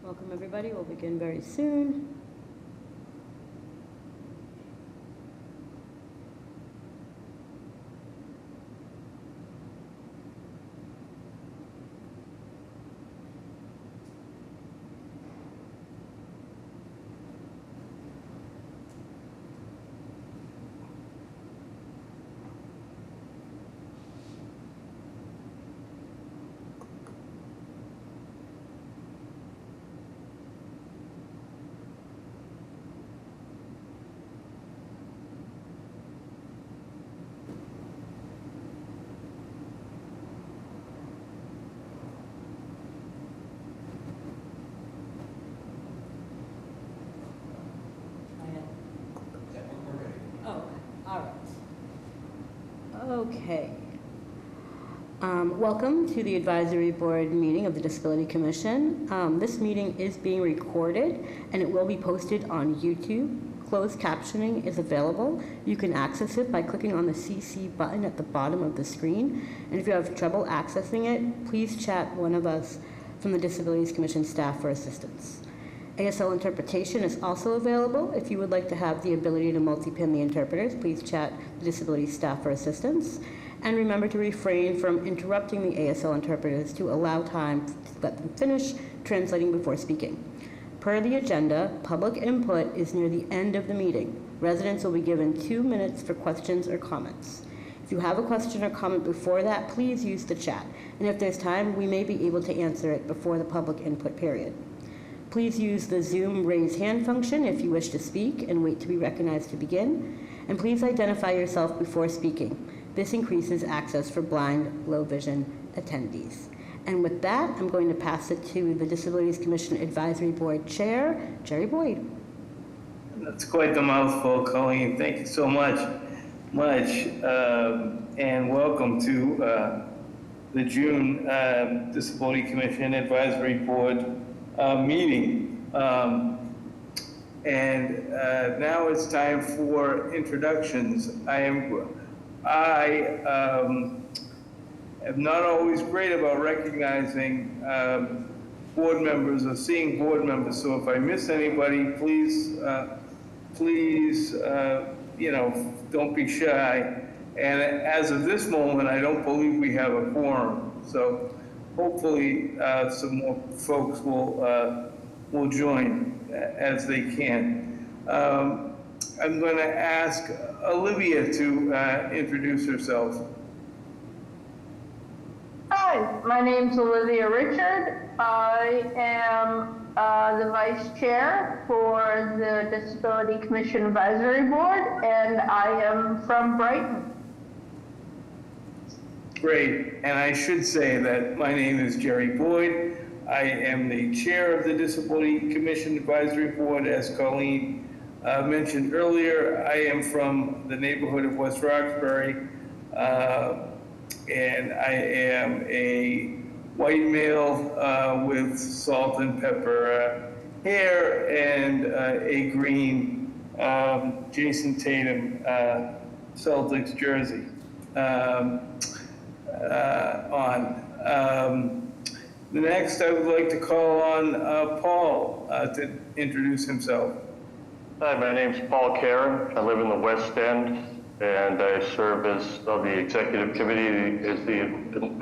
Welcome, everybody. We'll begin very soon. Okay. Welcome to the Advisory Board meeting of the Disability Commission. This meeting is being recorded and it will be posted on YouTube. Closed captioning is available. You can access it by clicking on the CC button at the bottom of the screen. And if you have trouble accessing it, please chat one of us from the Disabilities Commission staff for assistance. ASL interpretation is also available. If you would like to have the ability to multi-pin the interpreters, please chat the disability staff for assistance. And remember to refrain from interrupting the ASL interpreters to allow time to let them finish translating before speaking. Per the agenda, public input is near the end of the meeting. Residents will be given 2 minutes for questions or comments. If you have a question or comment before that, please use the chat. And if there's time, we may be able to answer it before the public input period. Please use the Zoom raise hand function if you wish to speak and wait to be recognized to begin. And please identify yourself before speaking. This increases access for blind, low vision attendees. And with that, I'm going to pass it to the Disabilities Commission Advisory Board Chair, Jerry Boyd. That's quite the mouthful, Colleen. Thank you so much. And welcome to the June Disability Commission Advisory Board meeting. Now it's time for introductions. I am not always great about recognizing board members or seeing board members, so if I miss anybody, please, don't be shy. And as of this moment, I don't believe we have a quorum, so hopefully some more folks will join as they can. I'm going to ask Olivia to introduce herself. Hi, my name's Olivia Richard. I am the Vice Chair for the Disability Commission Advisory Board, and I am from Brighton. Great, and I should say that my name is Jerry Boyd. I am the Chair of the Disability Commission Advisory Board. As Colleen mentioned earlier, I am from the neighborhood of West Roxbury, and I am a white male with salt and pepper hair and a green Jason Tatum Celtics jersey on. Next, I would like to call on Paul to introduce himself. Hi, my name's Paul Karen. I live in the West End, and I serve as of the executive committee, as the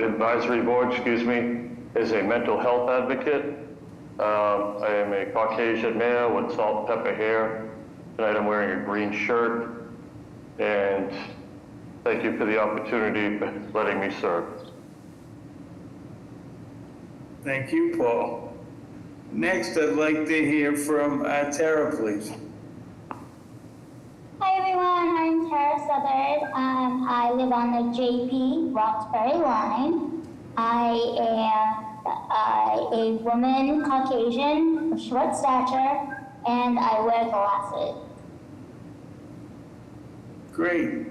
advisory board, as a mental health advocate. I am a Caucasian male with salt and pepper hair. Tonight I'm wearing a green shirt, and thank you for the opportunity for letting me serve. Thank you, Paul. Next, I'd like to hear from Tara, please. Hi everyone, I'm Tara Southard. I live on the JP Roxbury line. I am a woman, Caucasian, of short stature, and I wear glasses. Great.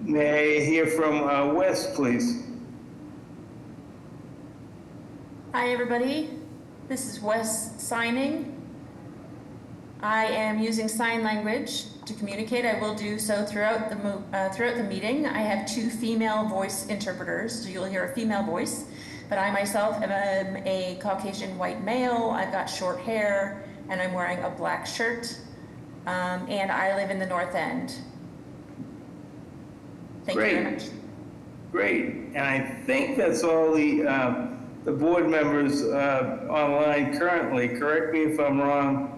May I hear from Wes, please? Hi everybody, this is Wes signing. I am using sign language to communicate. I will do so throughout the meeting. I have 2 female voice interpreters, so you'll hear a female voice. But I myself am a Caucasian white male. I've got short hair, and I'm wearing a black shirt. And I live in the North End. Thank you very much. Great, and I think that's all the board members online currently. Correct me if I'm wrong,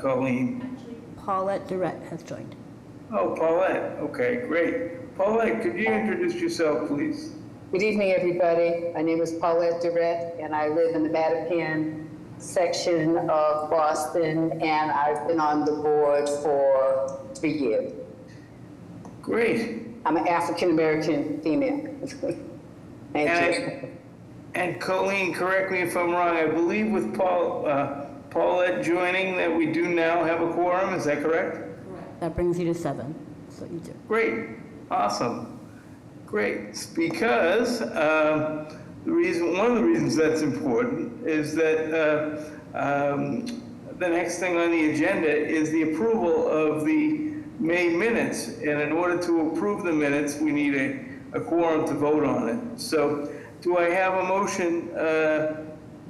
Colleen. Paulette Durrett has joined. Oh, Paulette, okay, great. Paulette, could you introduce yourself, please? Good evening, everybody. My name is Paulette Durrett, and I live in the Mattapan section of Boston, and I've been on the board for 3 years. Great. I'm an African-American female. Thank you. And Colleen, correct me if I'm wrong, I believe with Paulette joining that we do now have a quorum, is that correct? That brings you to 7, so you do. Great, awesome, great. Because one of the reasons that's important is that the next thing on the agenda is the approval of the May minutes, and in order to approve the minutes, we need a quorum to vote on it. So, do I have a motion?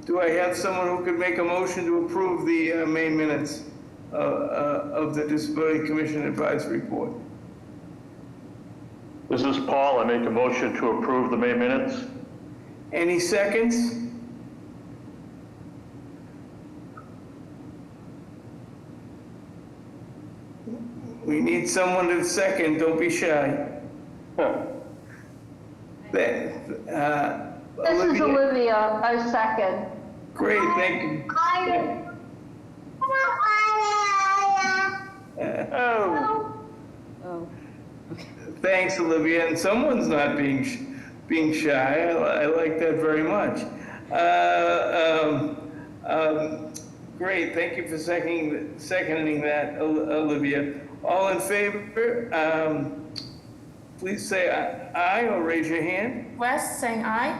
Do I have someone who could make a motion to approve the May minutes of the Disability Commission Advisory Board? This is Paul. I make a motion to approve the May minutes. Any seconds? We need someone to second, don't be shy. This is Olivia, I second. Great, thank you. Oh, Thanks, Olivia, and someone's not being shy. I like that very much. Great, thank you for seconding that, Olivia. All in favor, please say aye or raise your hand. Wes saying aye?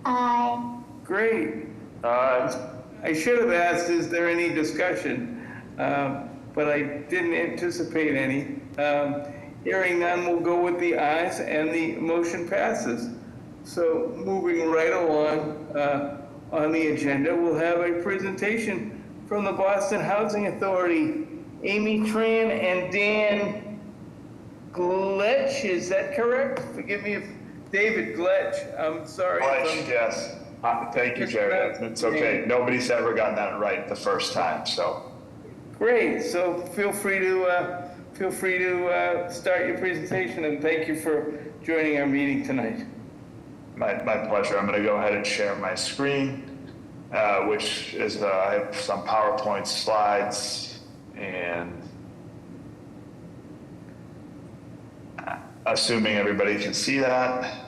Aye. Great. I should have asked, is there any discussion? But I didn't anticipate any. Hearing none, we'll go with the ayes, and the motion passes. So moving right along on the agenda, we'll have a presentation from the Boston Housing Authority. Amy Tran and Dan Gletch, is that correct? Forgive me if David Gletch, I'm sorry. Gletch, yes. Thank you, Jared. It's okay. Nobody's ever gotten that right the first time, so. Great, so feel free to start your presentation, and thank you for joining our meeting tonight. My pleasure. I'm going to go ahead and share my screen, which is, I have some PowerPoint slides, and assuming everybody can see that.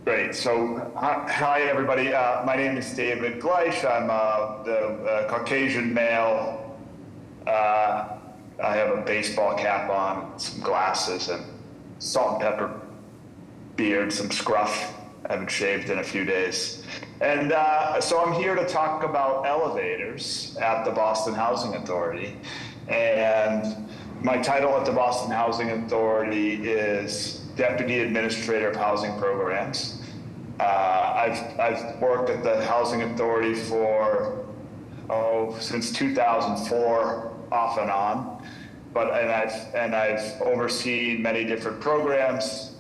Great. So, hi everybody. My name is David Gleisch. I'm the Caucasian male. I have a baseball cap on, some glasses, and salt and pepper beard, some scruff. I haven't shaved in a few days. And so I'm here to talk about elevators at the Boston Housing Authority. And my title at the Boston Housing Authority is Deputy Administrator of Housing Programs. I've worked at the Housing Authority for, since 2004, off and on. And I've overseen many different programs.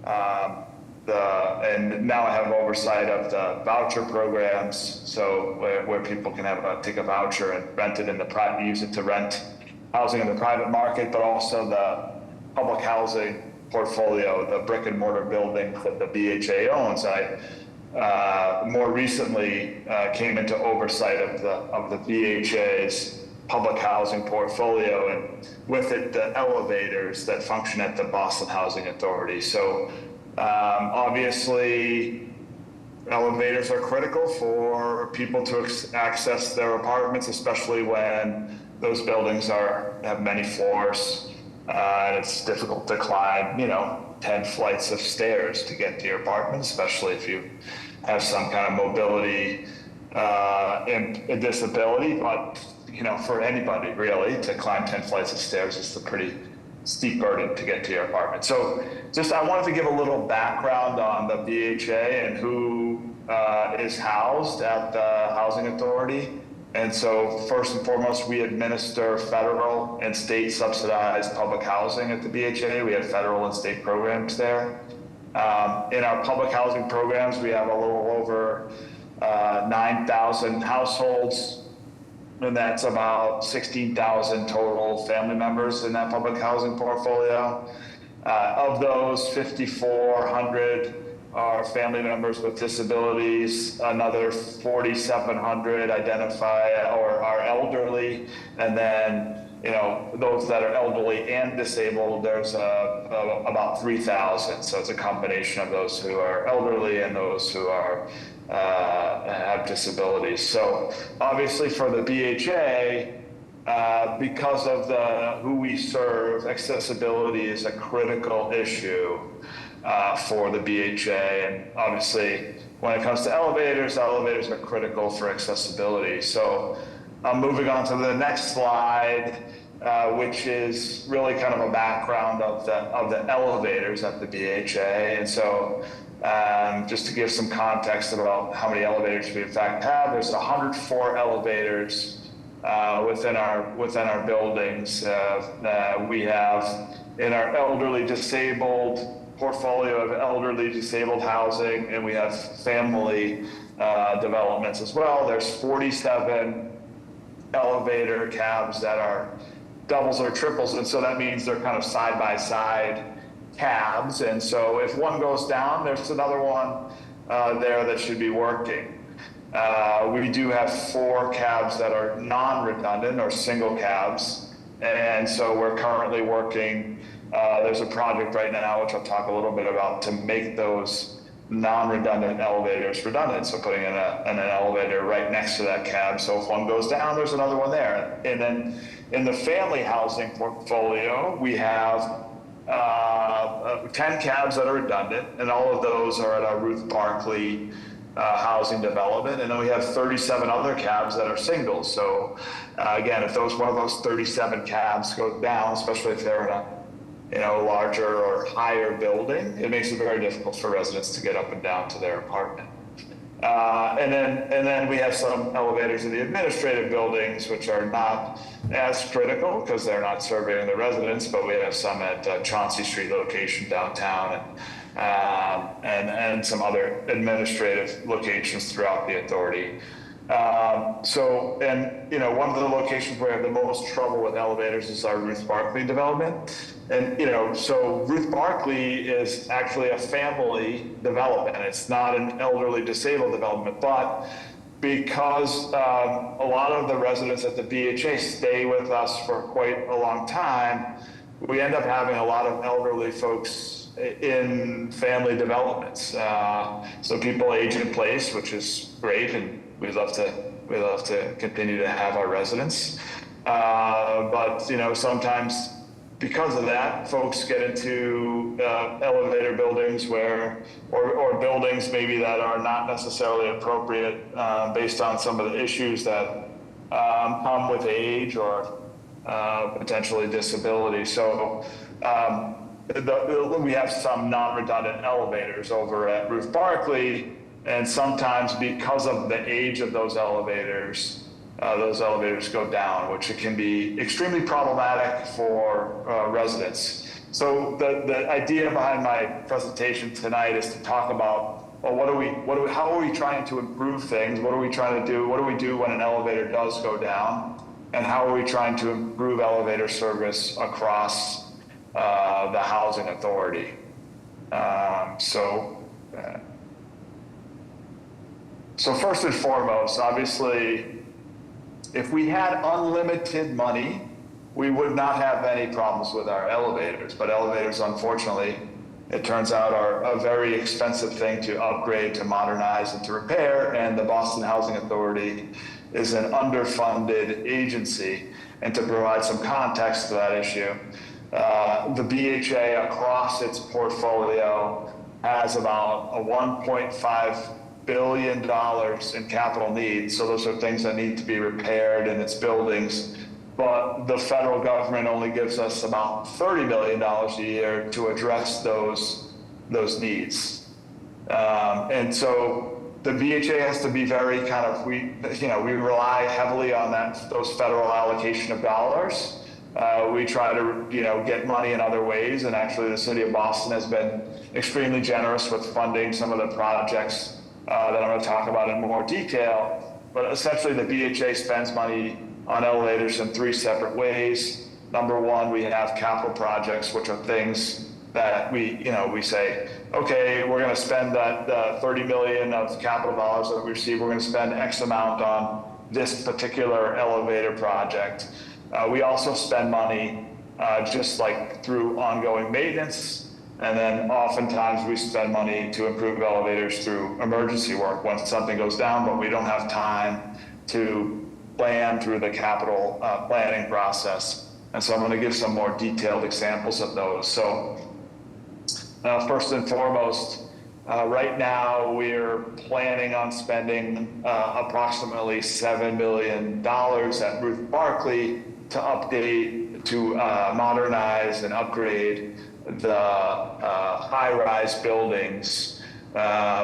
And now I have oversight of the voucher programs, so where people can take a voucher and rent it in the private, use it to rent housing in the private market, but also the public housing portfolio, the brick and mortar buildings that the BHA owns. I more recently came into oversight of the BHA's public housing portfolio, and with it the elevators that function at the Boston Housing Authority. So obviously elevators are critical for people to access their apartments, especially when those buildings have many floors, and it's difficult to climb, 10 flights of stairs to get to your apartment, especially if you have some kind of mobility and disability. But, you know, for anybody really to climb 10 flights of stairs is a pretty steep burden to get to your apartment. So just, I wanted to give a little background on the BHA and who is housed at the Housing Authority. And so first and foremost, we administer federal and state subsidized public housing at the BHA. We have federal and state programs there. In our public housing programs, we have a little over 9,000 households, and that's about 16,000 total family members in that public housing portfolio. Of those, 5,400 are family members with disabilities, another 4,700 identify or are elderly, and then, you know, those that are elderly and disabled, there's about 3,000. So it's a combination of those who are elderly and those who are have disabilities. So obviously for the BHA, because of who we serve, accessibility is a critical issue for the BHA. And obviously when it comes to elevators are critical for accessibility. So I'm moving on to the next slide, which is really kind of a background of the elevators at the BHA. And so just to give some context about how many elevators we in fact have, there's 104 elevators within our buildings. We have in our elderly disabled portfolio of elderly disabled housing, and we have family developments as well. There's 47 elevator cabs that are doubles or triples, and so that means they're kind of side by side cabs. And so if one goes down, there's another one there that should be working. We do have 4 cabs that are non-redundant or single cabs, and so we're currently working. There's a project right now, which I'll talk a little bit about, to make those non-redundant elevators redundant. So putting in an elevator right next to that cab. So if one goes down, there's another one there. And then in the family housing portfolio, we have 10 cabs that are redundant, and all of those are at our Ruth Barkley housing development. And then we have 37 other cabs that are singles. So again, if one of those 37 cabs goes down, especially if they're in a larger or higher building, it makes it very difficult for residents to get up and down to their apartment. And then we have some elevators in the administrative buildings, which are not as critical because they're not serving the residents, but we have some at Chauncey Street location downtown, and some other administrative locations throughout the authority. One of the locations where we have the most trouble with elevators is our Ruth Barkley development. And, so Ruth Barkley is actually a family development. It's not an elderly disabled development, but because a lot of the residents at the BHA stay with us for quite a long time, we end up having a lot of elderly folks in family developments. So people age in place, which is great, and we'd love to continue to have our residents. But sometimes because of that, folks get into elevator buildings or buildings maybe that are not necessarily appropriate based on some of the issues that come with age or potentially disability. So we have some non-redundant elevators over at Ruth Barkley, and sometimes because of the age of those elevators go down, which it can be extremely problematic for residents. So the idea behind my presentation tonight is to talk about, well, how are we trying to improve things? What are we trying to do? What do we do when an elevator does go down? And how are we trying to improve elevator service across the housing authority? So first and foremost, obviously, if we had unlimited money, we would not have any problems with our elevators. But elevators, unfortunately, it turns out, are a very expensive thing to upgrade, to modernize, and to repair. And the Boston Housing Authority is an underfunded agency. And to provide some context to that issue, The BHA across its portfolio has about a $1.5 billion in capital needs. So those are things that need to be repaired in its buildings. But the federal government only gives us about $30 million a year to address those needs. And so the BHA has to be very kind of, we rely heavily on those federal allocation of dollars. We try to, get money in other ways. And actually the city of Boston has been extremely generous with funding some of the projects that I'm going to talk about in more detail. But essentially the BHA spends money on elevators in three separate ways. Number one, we have capital projects, which are things that we say, okay, we're going to spend that 30 million of capital dollars that we receive. We're going to spend X amount on this particular elevator project. We also spend money just like through ongoing maintenance. And then oftentimes we spend money to improve elevators through emergency work when something goes down, but we don't have time to plan through the capital planning process. And so I'm going to give some more detailed examples of those. So first and foremost, right now we're planning on spending approximately $7 million at Ruth Barclay to update, to modernize and upgrade the high-rise buildings,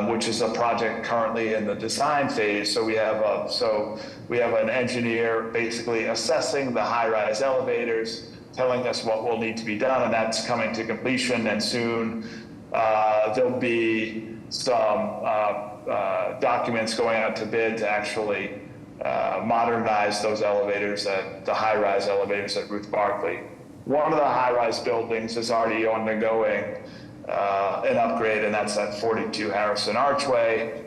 which is a project currently in the design phase. So we have an engineer basically assessing the high-rise elevators, telling us what will need to be done, and that's coming to completion. And soon there'll be some documents going out to bid to actually modernize those elevators, the high-rise elevators at Ruth Barclay. One of the high-rise buildings is already undergoing an upgrade, and that's at 42 Harrison Archway.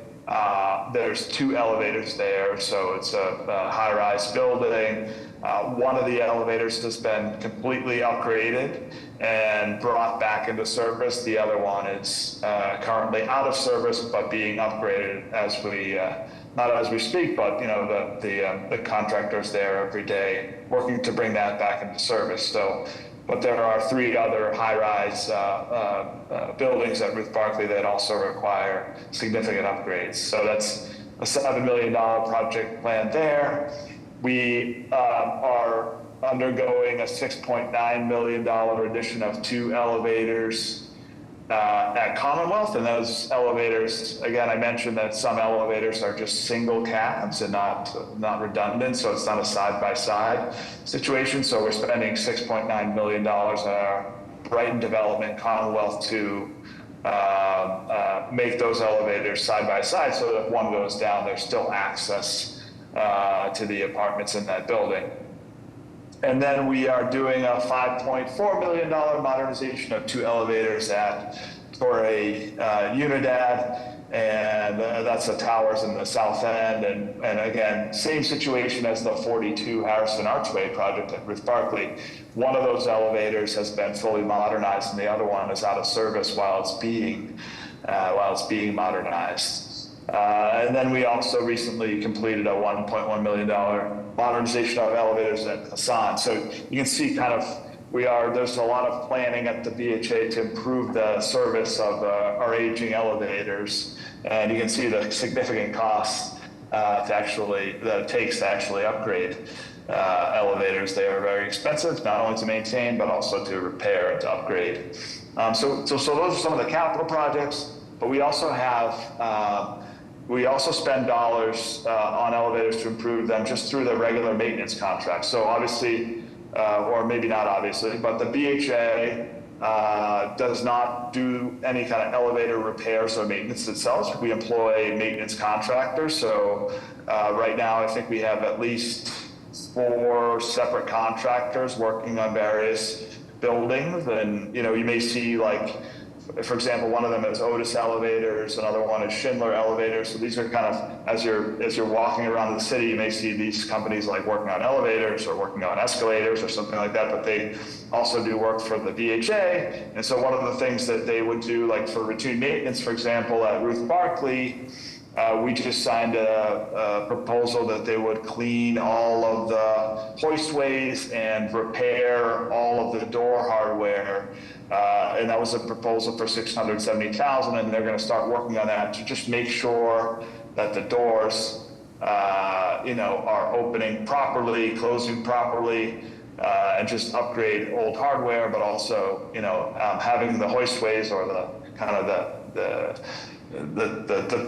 There's two elevators there, so it's a high-rise building. One of the elevators has been completely upgraded and brought back into service. The other one is currently out of service, but being upgraded as we, not as we speak, but the contractors there every day working to bring that back into service. So, but there are three other high-rise buildings at Ruth Barclay that also require significant upgrades. So that's a $7 million project plan there. We are undergoing a $6.9 million addition of two elevators at Commonwealth, and those elevators, again, I mentioned that some elevators are just single cabs and not redundant, so it's not a side-by-side situation. So we're spending $6.9 million on our Brighton development, Commonwealth, to make those elevators side-by-side, so that if one goes down, there's still access to the apartments in that building. And then we are doing a $5.4 million modernization of two elevators at Torrey Unidad, and that's the towers in the south end. And again, same situation as the 42 Harrison Archway project at Ruth Barclay. One of those elevators has been fully modernized, and the other one is out of service while it's being modernized. And then we also recently completed a $1.1 million modernization of elevators at Hassan. So you can see kind of there's a lot of planning at the BHA to improve the service of our aging elevators. And you can see the significant costs that it takes to actually upgrade elevators. They are very expensive, not only to maintain, but also to repair and to upgrade. So those are some of the capital projects, but we also have we also spend dollars on elevators to improve them just through the regular maintenance contracts. So obviously, or maybe not obviously, but the BHA does not do any kind of elevator repairs or maintenance itself. We employ maintenance contractors. So right now, I think we have at least 4 separate contractors working on various buildings. And, you may see like, for example, one of them is Otis Elevators, another one is Schindler Elevators. So these are kind of, as you're walking around the city, you may see these companies like working on elevators or working on escalators or something like that, but they also do work for the BHA. And so one of the things that they would do, like for routine maintenance, for example, at Ruth Barclay, We just signed a proposal that they would clean all of the hoistways and repair all of the door hardware. And that was a proposal for $670,000, and they're going to start working on that to just make sure that the doors, are opening properly, closing properly, and just upgrade old hardware, but also, having the hoistways or the kind of the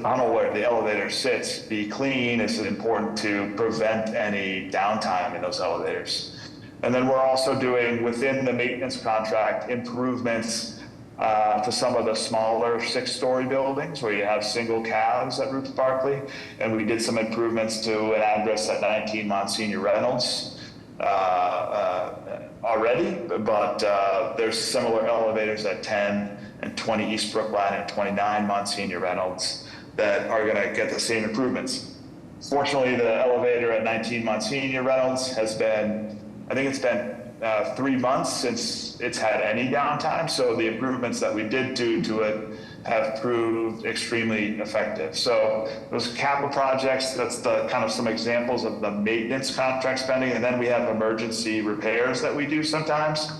tunnel where the elevator sits be clean is important to prevent any downtime in those elevators. And then we're also doing, within the maintenance contract, improvements to some of the smaller 6-story buildings where you have single cabs at Ruth Barclay. And we did some improvements to an address at 19 Monsignor Reynolds already, but there's similar elevators at 10 and 20 East Brookline and 29 Monsignor Reynolds that are going to get the same improvements. Fortunately, the elevator at 19 Monsignor Reynolds has been, I think it's been 3 months since it's had any downtime. So the improvements that we did do to it have proved extremely effective. So those capital projects, that's the kind of some examples of the maintenance contract spending. And then we have emergency repairs that we do sometimes.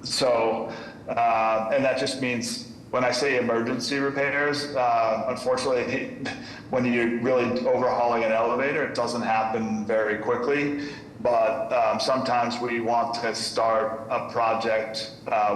So, and that just means, when I say emergency repairs, unfortunately, when you're really overhauling an elevator, it doesn't happen very quickly. But sometimes we want to start a project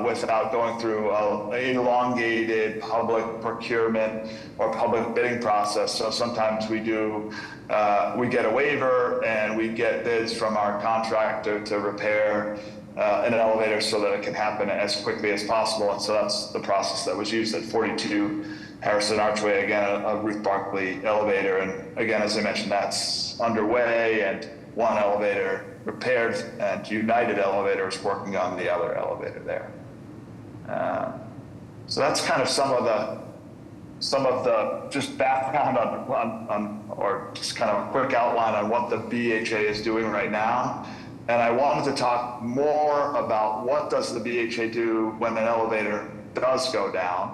without going through an elongated public procurement or public bidding process. So sometimes we get a waiver and we get bids from our contractor to repair an elevator so that it can happen as quickly as possible. And so that's the process that was used at 42 Harrison Archway, again, a Ruth Barclay elevator. And again, as I mentioned, that's underway, and one elevator repaired, and United Elevator is working on the other elevator there. So that's kind of some of the just background on or just kind of a quick outline on what the BHA is doing right now. And I wanted to talk more about what does the BHA do when an elevator does go down.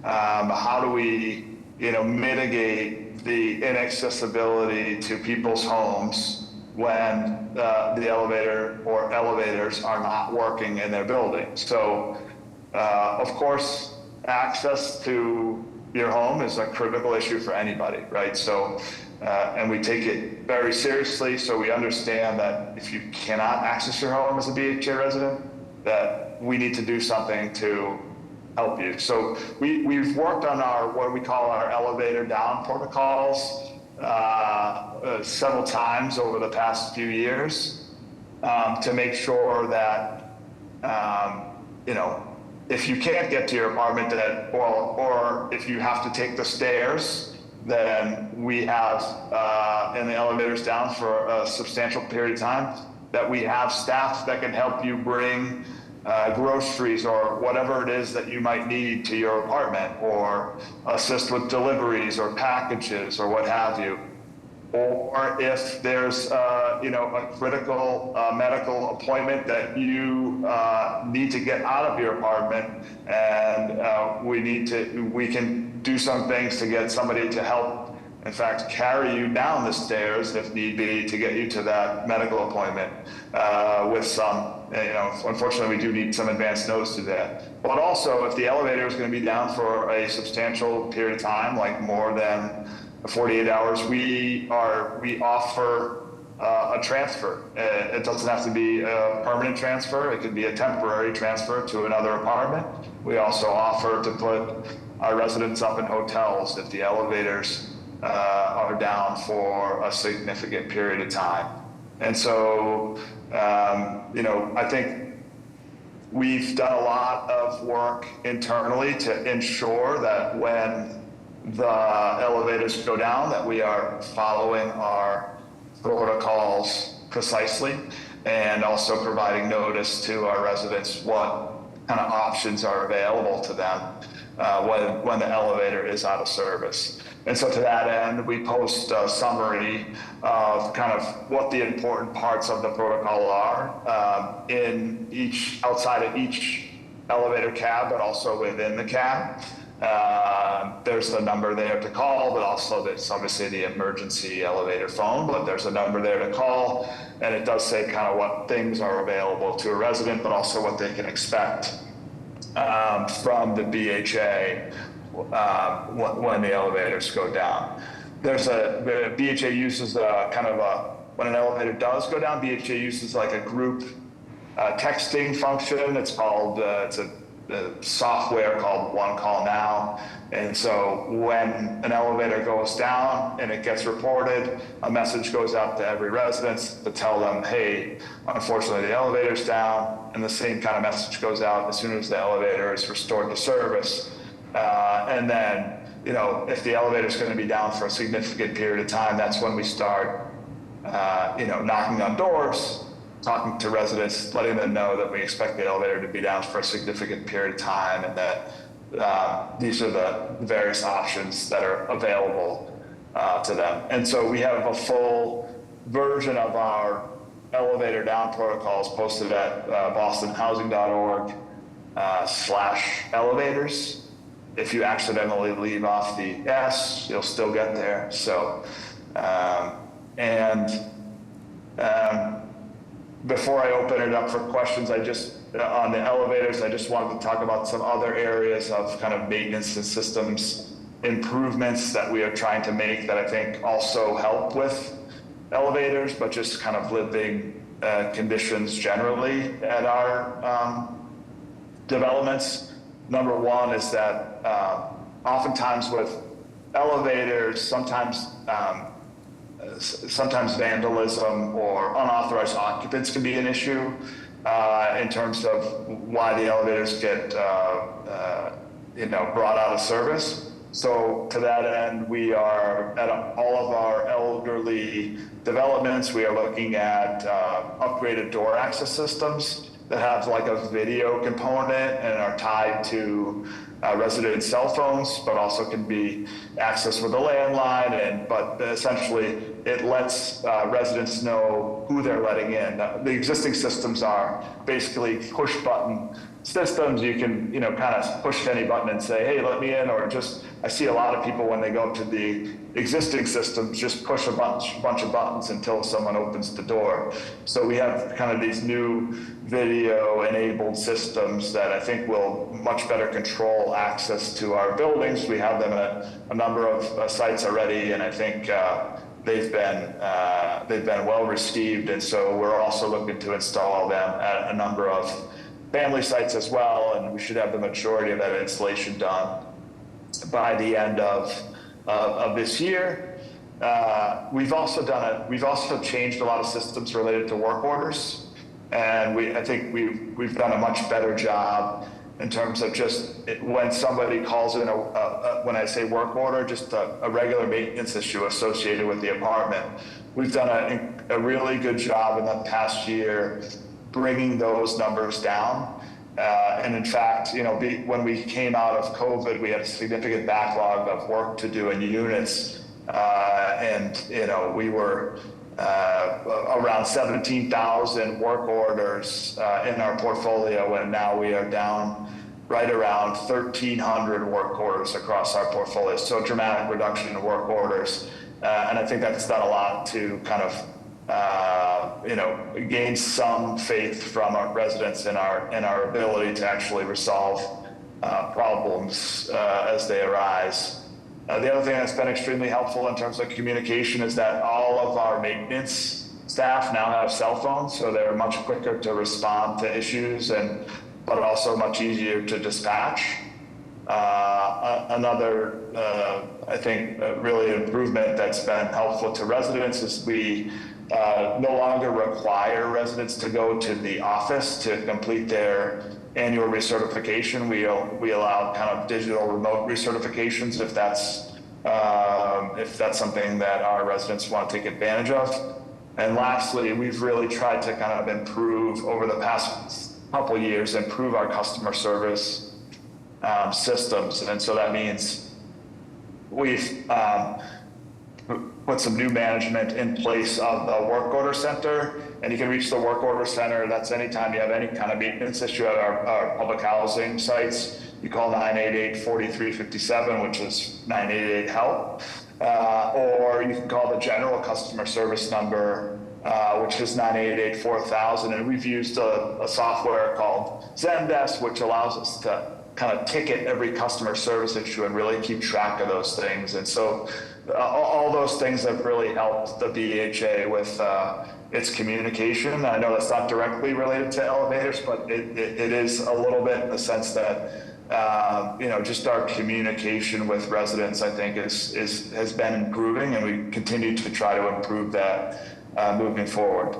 How do we, mitigate the inaccessibility to people's homes when the elevator or elevators are not working in their building? So, of course, access to your home is a critical issue for anybody, right? So, and we take it very seriously. So we understand that if you cannot access your home as a BHA resident, that we need to do something to help you. So we've worked on what we call our elevator down protocols several times over the past few years to make sure that, if you can't get to your apartment or if you have to take the stairs, then we have, in the elevators down for a substantial period of time, that we have staff that can help you bring groceries or whatever it is that you might need to your apartment, or assist with deliveries or packages or what have you. Or if there's, a critical medical appointment that you need to get out of your apartment, and we can do some things to get somebody to help, in fact, carry you down the stairs if need be to get you to that medical appointment with some, unfortunately we do need some advance notice to that. But also, if the elevator is going to be down for a substantial period of time, like more than 48 hours, we offer a transfer. It doesn't have to be a permanent transfer. It could be a temporary transfer to another apartment. We also offer to put our residents up in hotels if the elevators are down for a significant period of time. And so, I think we've done a lot of work internally to ensure that when the elevators go down, that we are following our protocols precisely, and also providing notice to our residents what kind of options are available to them when the elevator is out of service. And so to that end, we post a summary of kind of what the important parts of the protocol are outside of each elevator cab, but also within the cab. There's a number there to call, but also there's obviously the emergency elevator phone, but there's a number there to call. And it does say kind of what things are available to a resident, but also what they can expect from the BHA when the elevators go down. The BHA uses when an elevator does go down, BHA uses like a group texting function. It's called, it's a software called One Call Now. And so when an elevator goes down and it gets reported, a message goes out to every resident to tell them, hey, unfortunately the elevator's down, and the same kind of message goes out as soon as the elevator is restored to service. And then, if the elevator is going to be down for a significant period of time, that's when we start, knocking on doors, talking to residents, letting them know that we expect the elevator to be down for a significant period of time, and that these are the various options that are available to them. And so we have a full version of our elevator down protocols posted at bostonhousing.org/elevators. If you accidentally leave off the S, you'll still get there. So, before I open it up for questions, on the elevators, I just wanted to talk about some other areas of kind of maintenance and systems improvements that we are trying to make that I think also help with elevators, but just kind of living conditions generally at our developments. Number one is that oftentimes with elevators, sometimes vandalism or unauthorized occupants can be an issue in terms of why the elevators get brought out of service. So to that end, we are at all of our elderly developments, we are looking at upgraded door access systems that have like a video component and are tied to resident cell phones, but also can be accessed with a landline. But essentially, it lets residents know who they're letting in. The existing systems are basically push button systems. You can, kind of push any button and say, hey, let me in, or just, I see a lot of people when they go to the existing systems, just push a bunch of buttons until someone opens the door. So we have kind of these new video enabled systems that I think will much better control access to our buildings. We have them at a number of sites already, and I think they've been well received. And so we're also looking to install them at a number of family sites as well, and we should have the majority of that installation done by the end of this year. We've also changed a lot of systems related to work orders, and I think we've done a much better job in terms of just when somebody calls in when I say work order, just a regular maintenance issue associated with the apartment. We've done a really good job in the past year bringing those numbers down. And in fact, when we came out of COVID, we had a significant backlog of work to do in units. We were around 17,000 work orders in our portfolio, and now we are down right around 1,300 work orders across our portfolio. So a dramatic reduction in work orders. And I think that's done a lot to kind of gain some faith from our residents in our ability to actually resolve problems as they arise. The other thing that's been extremely helpful in terms of communication is that all of our maintenance staff now have cell phones, so they're much quicker to respond to issues, but also much easier to dispatch. Another, I think, really improvement that's been helpful to residents is we no longer require residents to go to the office to complete their annual recertification. We allow kind of digital remote recertifications if that's something that our residents want to take advantage of. And lastly, we've really tried to kind of improve over the past couple of years, improve our customer service systems. And so that means we've put some new management in place of the work order center, and you can reach the work order center. That's anytime you have any kind of maintenance issue at our public housing sites. you call 988-4357, which is 988-HELP. Or you can call the general customer service number, which is 988-4000. And we've used a software called Zendesk, which allows us to kind of ticket every customer service issue and really keep track of those things. And so all those things have really helped the BHA with its communication. I know that's not directly related to elevators, but it is a little bit in the sense that just our communication with residents, I think, has been improving, and we continue to try to improve that moving forward.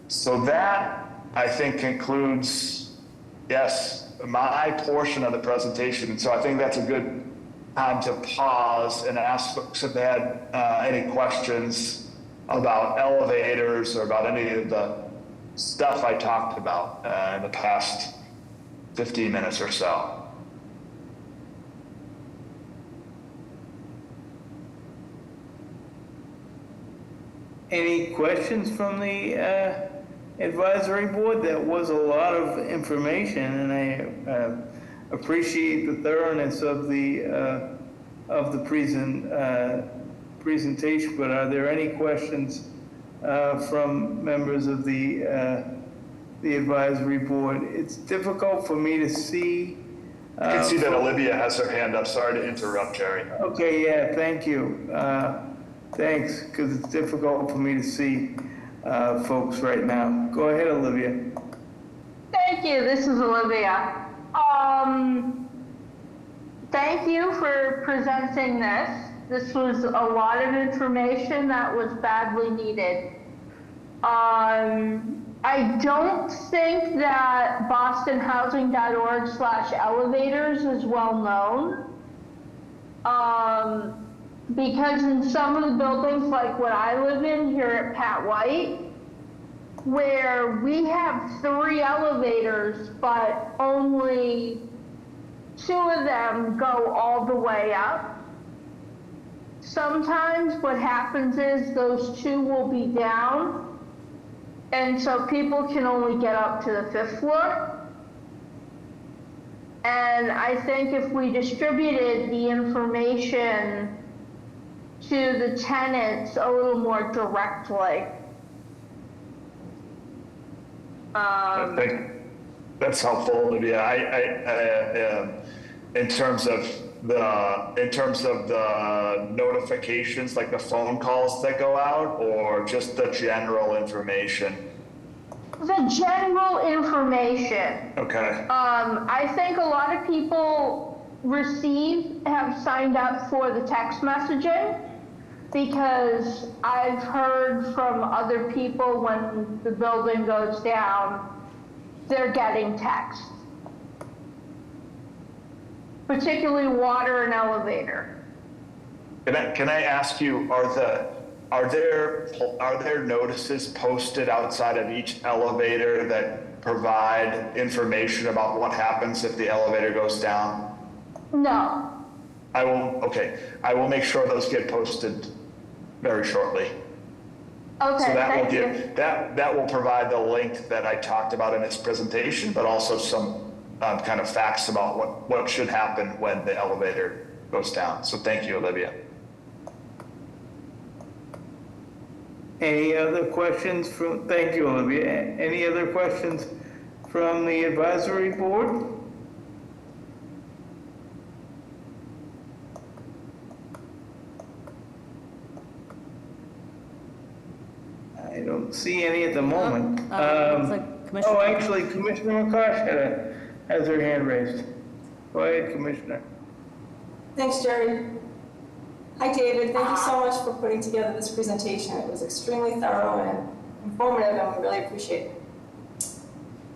So that, I think, concludes, yes, my portion of the presentation. And so I think that's a good time to pause and ask folks if they had any questions about elevators or about any of the stuff I talked about in the past 15 minutes or so. Any questions from the advisory board? That was a lot of information, and I appreciate the thoroughness of the presentation. But are there any questions from members of the advisory board? It's difficult for me to see. I can see that Olivia has her hand up. Sorry to interrupt, Jerry. Okay, yeah, thank you. Thanks, because it's difficult for me to see folks right now. Go ahead, Olivia. Thank you. This is Olivia. Thank you for presenting this. This was a lot of information that was badly needed. I don't think that bostonhousing.org/elevators is well known. Because in some of the buildings, like what I live in here at Pat White, where we have 3 elevators, but only 2 of them go all the way up. Sometimes what happens is those 2 will be down, and so people can only get up to the 5th floor. And I think if we distributed the information to the tenants a little more directly. I think that's helpful, Olivia. In terms of the notifications, like the phone calls that go out, or just the general information? The general information. Okay. I think a lot of people have signed up for the text messaging, because I've heard from other people when the building goes down, they're getting text. Particularly water and elevator. Can I ask you, are there notices posted outside of each elevator that provide information about what happens if the elevator goes down? No. I will make sure those get posted very shortly. Okay, So thank you. that will provide the link that I talked about in this presentation, but also some kind of facts about what should happen when the elevator goes down. So thank you, Olivia. Any other questions thank you, Olivia. Any other questions from the advisory board? I don't see any at the moment. Looks like Commissioner. Actually, Commissioner McCosh has her hand raised. Go ahead, Commissioner. Thanks, Jerry. Hi, David. Thank you so much for putting together this presentation. It was extremely thorough and informative, and we really appreciate it.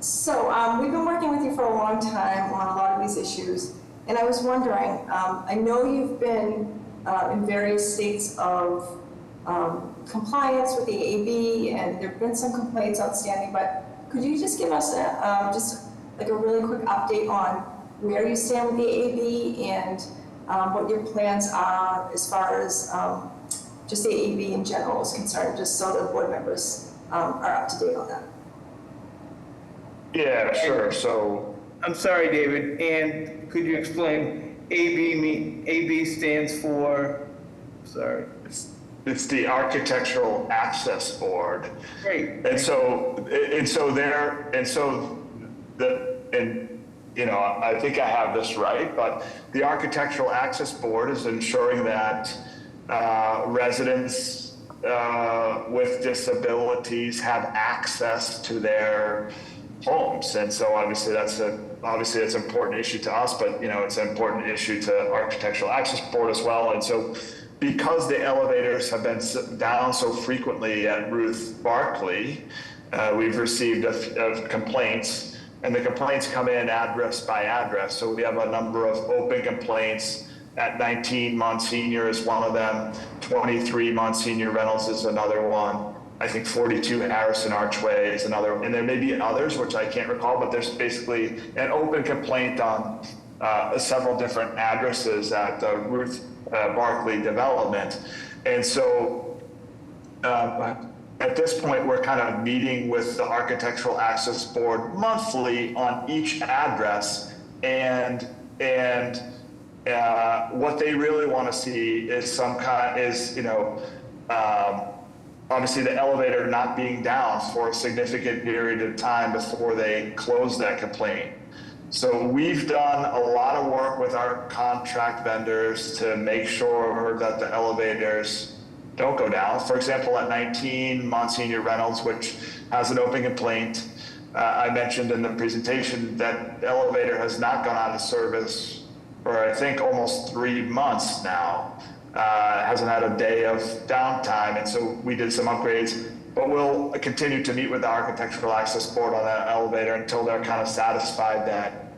So we've been working with you for a long time on a lot of these issues, and I was wondering, I know you've been in various states of compliance with the AAB, and there have been some complaints outstanding, but could you just give us just like a really quick update on where you stand with the AAB and what your plans are as far as just the AAB in general is concerned, just so the board members are up to date on that? Yeah, sure. So I'm sorry, David, and could you explain AB stands for, sorry. It's the Architectural Access Board. Great. And you know, I think I have this right, but the Architectural Access Board is ensuring that residents with disabilities have access to their homes. And so obviously that's an important issue to us, but you know, it's an important issue to Architectural Access Board as well. And so because the elevators have been down so frequently at Ruth Barclay, we've received complaints, and the complaints come in address by address. So we have a number of open complaints at 19 Monsignor is one of them, 23 Monsignor Reynolds is another one. I think 42 Harrison Archway is another, and there may be others, which I can't recall, but there's basically an open complaint on several different addresses at the Ruth Barclay development. And so at this point, we're kind of meeting with the Architectural Access Board monthly on each address, and what they really want to see is obviously the elevator not being down for a significant period of time before they close that complaint. So we've done a lot of work with our contract vendors to make sure that the elevators don't go down. For example, at 19 Monsignor Reynolds, which has an open complaint, I mentioned in the presentation that the elevator has not gone out of service for I think almost 3 months now. Hasn't had a day of downtime, and so we did some upgrades, but we'll continue to meet with the Architectural Access Board on that elevator until they're kind of satisfied that,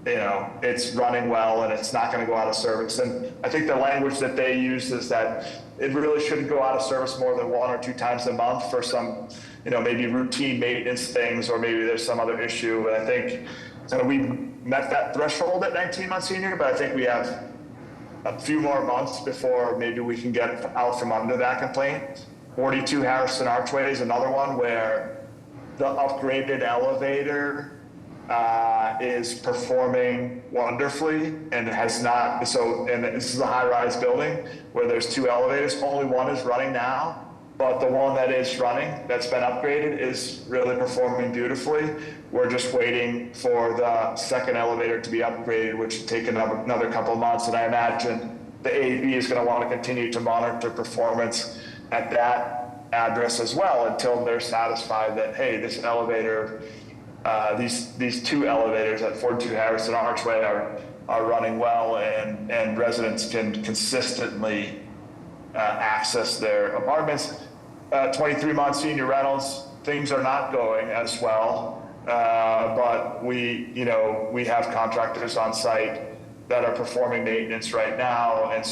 you know, it's running well and it's not going to go out of service. And I think the language that they use is that it really shouldn't go out of service more than 1 or 2 times a month for some, you know, maybe routine maintenance things, or maybe there's some other issue. And I think we met that threshold at 19 Monsignor, but I think we have a few more months before maybe we can get out from under that complaint. 42 Harrison Archway is another one where the upgraded elevator is performing wonderfully and has not, and this is a high-rise building where there's 2 elevators, only one is running now, but the one that is running, that's been upgraded, is really performing beautifully. We're just waiting for the second elevator to be upgraded, which will take another couple of months, and I imagine the AEB is going to want to continue to monitor performance at that address as well until they're satisfied that, hey, this elevator, these 2 elevators at 42 Harrison Archway are running well, and residents can consistently access their apartments. 23 Monsignor Reynolds, things are not going as well, but we have contractors on site that are performing maintenance right now, and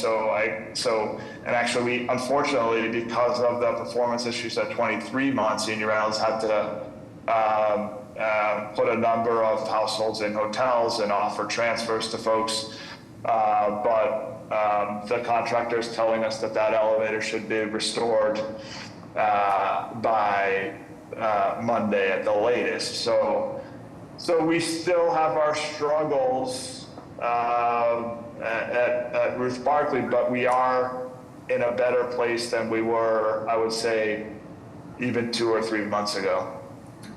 actually we, unfortunately, because of the performance issues at 23 Monsignor Reynolds, had to put a number of households in hotels and offer transfers to folks, but the contractor is telling us that elevator should be restored by Monday at the latest. So we still have our struggles at Ruth Barclay, but we are in a better place than we were, I would say, even 2 or 3 months ago.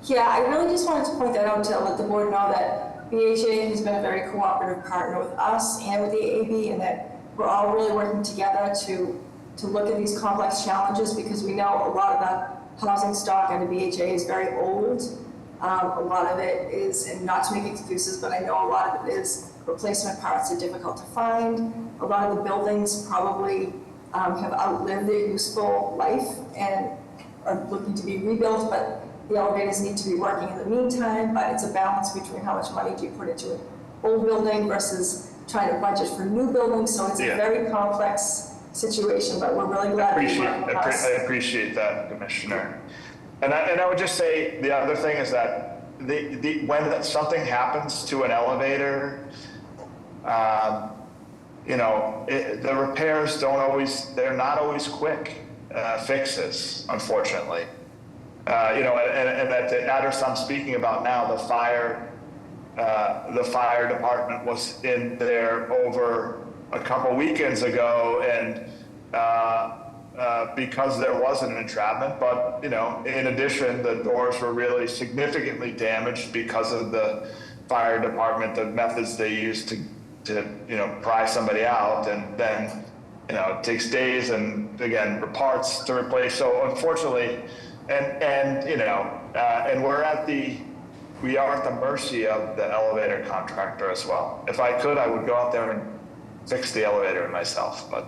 Yeah, I really just wanted to point that out to let the board know that BHA has been a very cooperative partner with us and with the AAB, and that we're all really working together to look at these complex challenges, because we know a lot of the housing stock under BHA is very old. A lot of it is, and not to make excuses, but I know a lot of it is replacement parts are difficult to find. A lot of the buildings probably have outlived their useful life and are looking to be rebuilt, but the elevators need to be working in the meantime. But it's a balance between how much money do you put into an old building versus trying to budget for new buildings. So it's a very complex situation, but we're really glad I appreciate that, Commissioner. And I would just say the other thing is that when something happens to an elevator, the repairs they're not always quick fixes, unfortunately. And at the address I'm speaking about now, the fire the fire department was in there over a couple weekends ago, and because there was an entrapment, but in addition, the doors were really significantly damaged because of the fire department, the methods they used to pry somebody out, and then it takes days and again parts to replace. So unfortunately, and we are at the mercy of the elevator contractor as well. If I could, I would go out there and fix the elevator myself, but.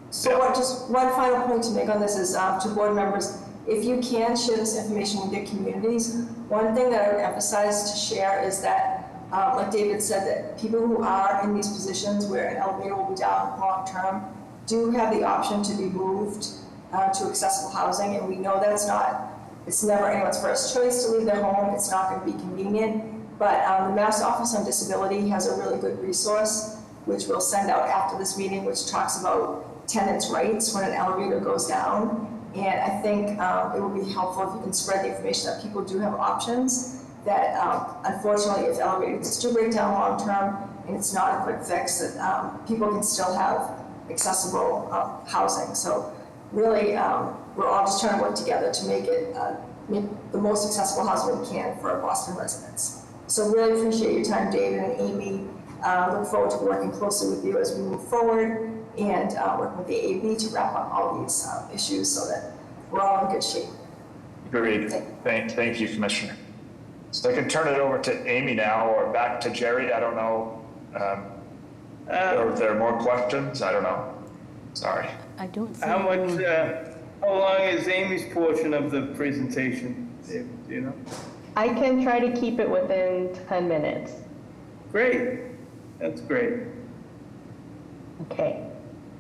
Just one final point to make on this is to board members, if you can share this information with your communities, one thing that I would emphasize to share is that, like David said, that people who are in these positions where an elevator will be down long-term do have the option to be moved to accessible housing, and we know it's never anyone's first choice to leave their home. It's not going to be convenient, but the Mass Office on Disability has a really good resource, which we'll send out after this meeting, which talks about tenants' rights when an elevator goes down. And I think it would be helpful if you can spread the information that people do have options, that unfortunately if elevators do break down long-term and it's not a quick fix, that people can still have accessible housing. So really, we're all just trying to work together to make it the most accessible housing we can for our Boston residents. So really appreciate your time, David and Amy. Look forward to working closely with you as we move forward, and working with the AAB to wrap up all these issues so that we're all in good shape. Agreed. Thank you, Commissioner. So I can turn it over to Amy now, or back to Jerry. I don't know. Or if there are more questions, I don't know. Sorry. I don't see. How long is Amy's portion of the presentation? Do you know? I can try to keep it within 10 minutes. Great. That's great. Okay.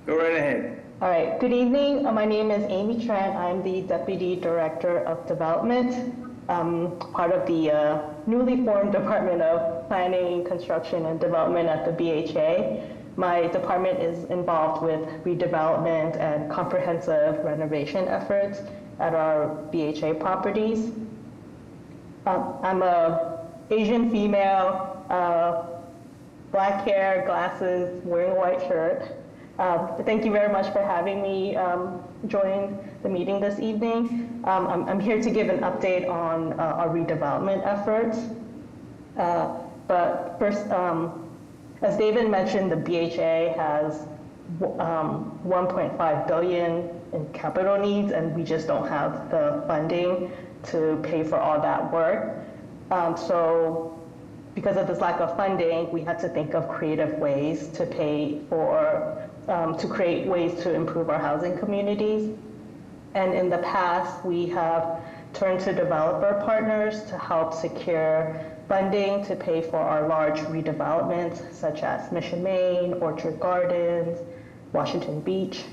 Go right ahead. All right. Good evening. My name is Amy Trent. I'm the Deputy Director of Development, part of the newly formed Department of Planning, Construction, and Development at the BHA. My department is involved with redevelopment and comprehensive renovation efforts at our BHA properties. I'm a Asian female, black hair, glasses, wearing a white shirt. Thank you very much for having me join the meeting this evening. I'm here to give an update on our redevelopment efforts. But first, as David mentioned, the BHA has 1.5 billion in capital needs, and we just don't have the funding to pay for all that work. So because of this lack of funding, we had to think of creative ways to pay for, to create ways to improve our housing communities. And in the past, we have turned to developer partners to help secure funding to pay for our large redevelopments, such as Mission Main, Orchard Gardens, Washington Beach.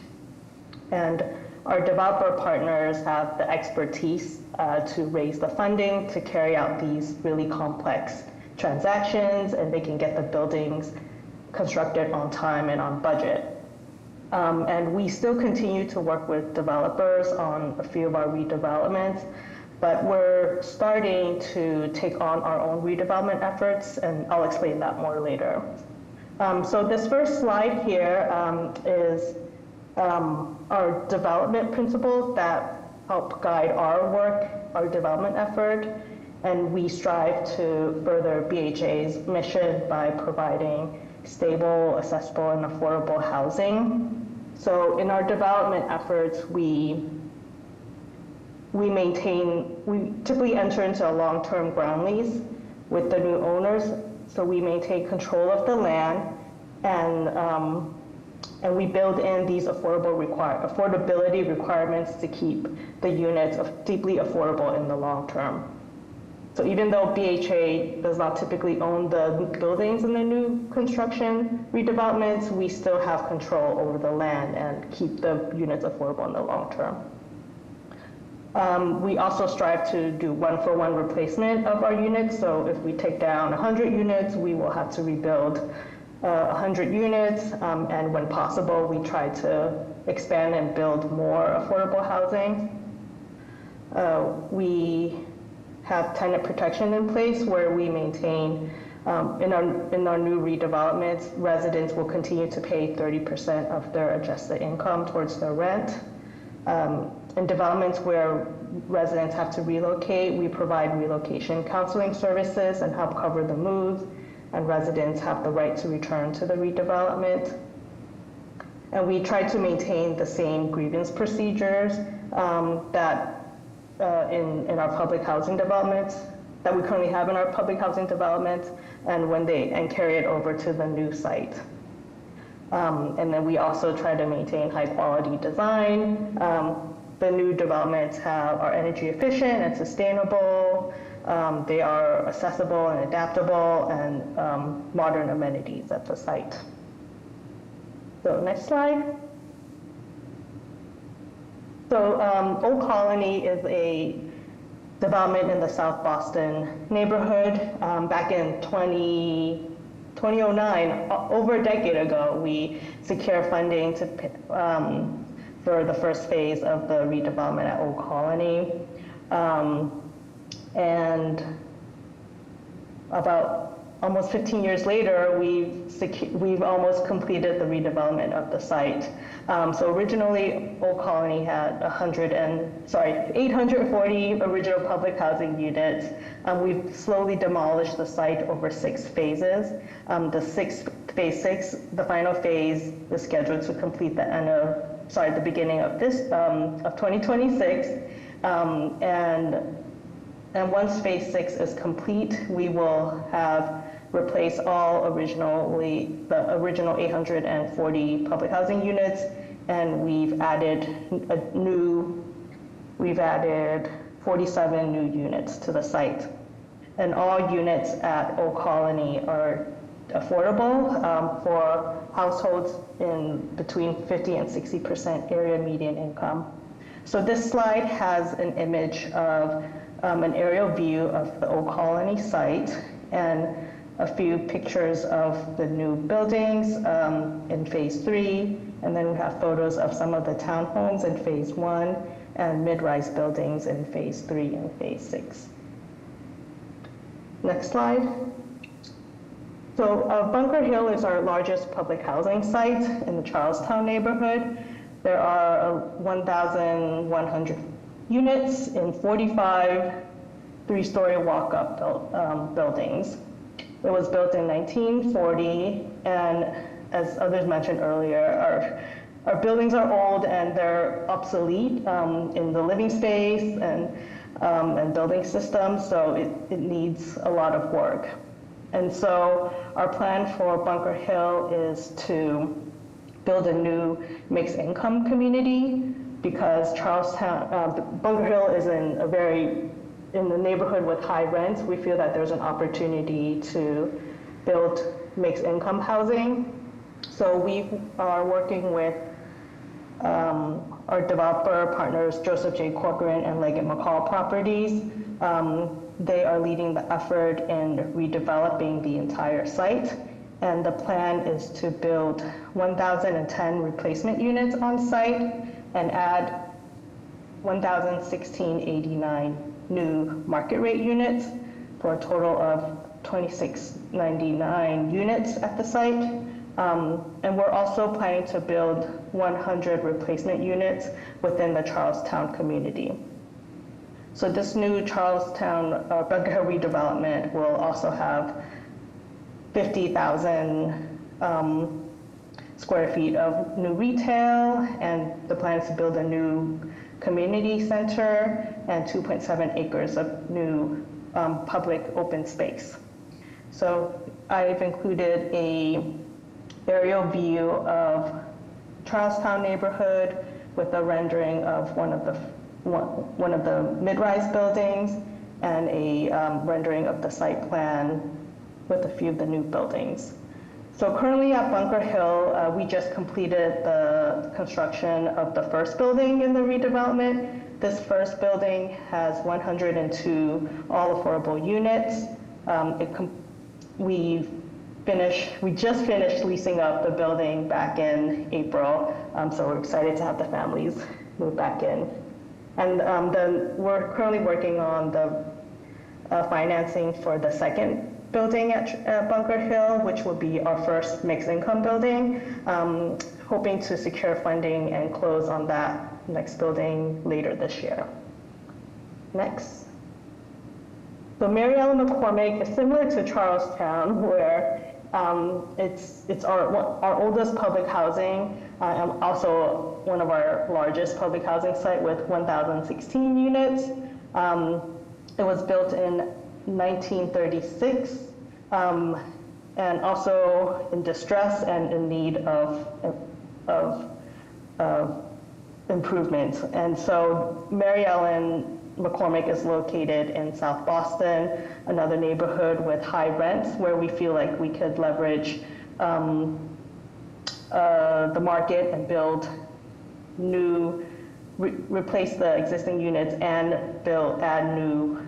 And our developer partners have the expertise to raise the funding to carry out these really complex transactions, and they can get the buildings constructed on time and on budget. And we still continue to work with developers on a few of our redevelopments, but we're starting to take on our own redevelopment efforts, and I'll explain that more later. So this first slide here is our development principles that help guide our work, our development effort, and we strive to further BHA's mission by providing stable, accessible, and affordable housing. So in our development efforts, we typically enter into a long-term ground lease with the new owners. So we maintain control of the land, and we build in these affordability requirements to keep the units deeply affordable in the long term. So even though BHA does not typically own the buildings in the new construction redevelopments, we still have control over the land and keep the units affordable in the long term. We also strive to do one-for-one replacement of our units. So if we take down 100 units, we will have to rebuild 100 units. And when possible, we try to expand and build more affordable housing. We have tenant protection in place where we maintain, in our new redevelopments, residents will continue to pay 30% of their adjusted income towards their rent. In developments where residents have to relocate, we provide relocation counseling services and help cover the move, and residents have the right to return to the redevelopment. And we try to maintain the same grievance procedures that in our public housing developments, that we currently have in our public housing developments, and carry it over to the new site. And then we also try to maintain high quality design. The new developments are energy efficient and sustainable. They are accessible and adaptable, and modern amenities at the site. So next slide. So Old Colony is a development in the South Boston neighborhood. Back in 2009, over a decade ago, we secured funding for the first phase of the redevelopment at Old Colony. And about almost 15 years later, we've almost completed the redevelopment of the site. So originally, Old Colony had 840 original public housing units. We've slowly demolished the site over 6 phases. Phase 6, the final phase, is scheduled to complete the beginning of 2026. And once phase 6 is complete, we will have replaced the original 840 public housing units, and we've added 47 new units to the site. And all units at Old Colony are affordable for households in between 50 and 60% area median income. So this slide has an image of an aerial view of the Old Colony site and a few pictures of the new buildings in phase 3, and then we have photos of some of the townhomes in phase 1 and mid-rise buildings in phase 3 and phase 6. Next slide. So Bunker Hill is our largest public housing site in the Charlestown neighborhood. There are 1,100 units in 45 3-story walk-up buildings. It was built in 1940, and as others mentioned earlier, our buildings are old and they're obsolete in the living space and building systems, so it needs a lot of work. And so our plan for Bunker Hill is to build a new mixed income community, because Bunker Hill is in the neighborhood with high rents. We feel that there's an opportunity to build mixed income housing. So we are working with our developer partners, Joseph J. Corcoran and Leggett McCall Properties. They are leading the effort in redeveloping the entire site. And the plan is to build 1,010 replacement units on site and add 1,1689 new market rate units for a total of 2,699 units at the site. And we're also planning to build 100 replacement units within the Charlestown community. So this new Charlestown Bunker Hill redevelopment will also have 50,000 square feet of new retail, and the plan is to build a new community center and 2.7 acres of new public open space. So I've included a aerial view of Charlestown neighborhood with a rendering of one of the mid-rise buildings and a rendering of the site plan with a few of the new buildings. So currently at Bunker Hill, we just completed the construction of the first building in the redevelopment. This first building has 102 all affordable units. We just finished leasing up the building back in April, so we're excited to have the families move back in. And then we're currently working on the financing for the second building at Bunker Hill, which will be our first mixed income building. Hoping to secure funding and close on that next building later this year. Next. So Mary Ellen McCormick is similar to Charlestown, where it's our oldest public housing, and also one of our largest public housing site with 1,016 units. It was built in 1936, and also in distress and in need of improvements. And so Mary Ellen McCormick is located in South Boston, another neighborhood with high rents where we feel like we could leverage the market and build new, replace the existing units and add new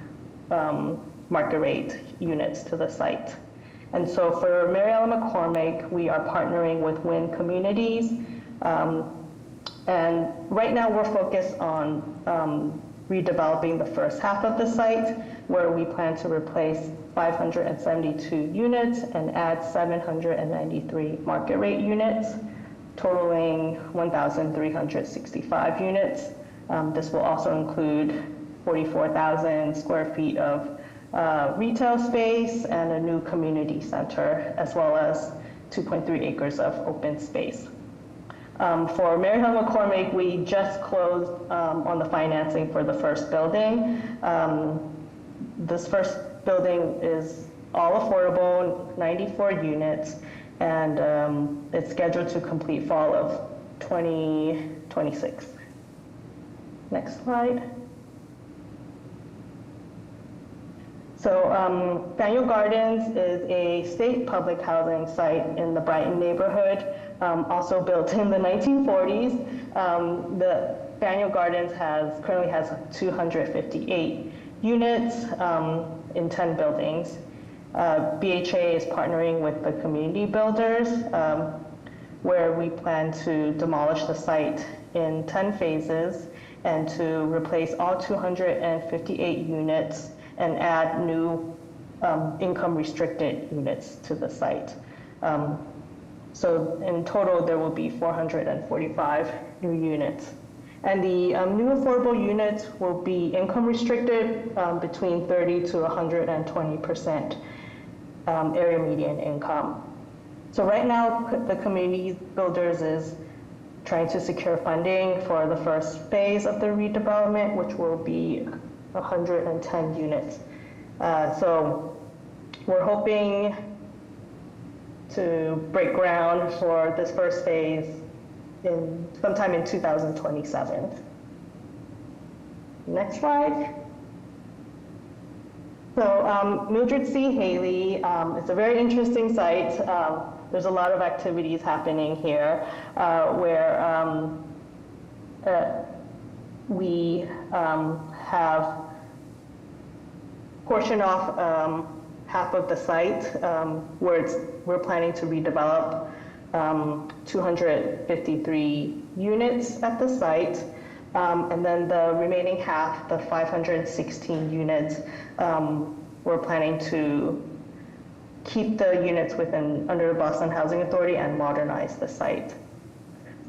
market rate units to the site. And so for Mary Ellen McCormick, we are partnering with Wynn Communities. And right now we're focused on redeveloping the first half of the site, where we plan to replace 572 units and add 793 market rate units, totaling 1,365 units. This will also include 44,000 square feet of retail space and a new community center, as well as 2.3 acres of open space. For Mary Ellen McCormick, we just closed on the financing for the first building. This first building is all affordable, 94 units, and it's scheduled to complete fall of 2026. Next slide. So Faneuil Gardens is a state public housing site in the Brighton neighborhood, also built in the 1940s. The Faneuil Gardens currently has 258 units in 10 buildings. BHA is partnering with the community builders, where we plan to demolish the site in 10 phases and to replace all 258 units and add new income restricted units to the site. So in total, there will be 445 new units. And the new affordable units will be income restricted between 30 to 120% area median income. So right now, the community builders is trying to secure funding for the first phase of the redevelopment, which will be 110 units. So we're hoping to break ground for this first phase sometime in 2027. Next slide. So Mildred C. Haley, it's a very interesting site. There's a lot of activities happening here where we have portioned off half of the site where we're planning to redevelop 253 units at the site. And then the remaining half, the 516 units, we're planning to keep the units under the Boston Housing Authority and modernize the site.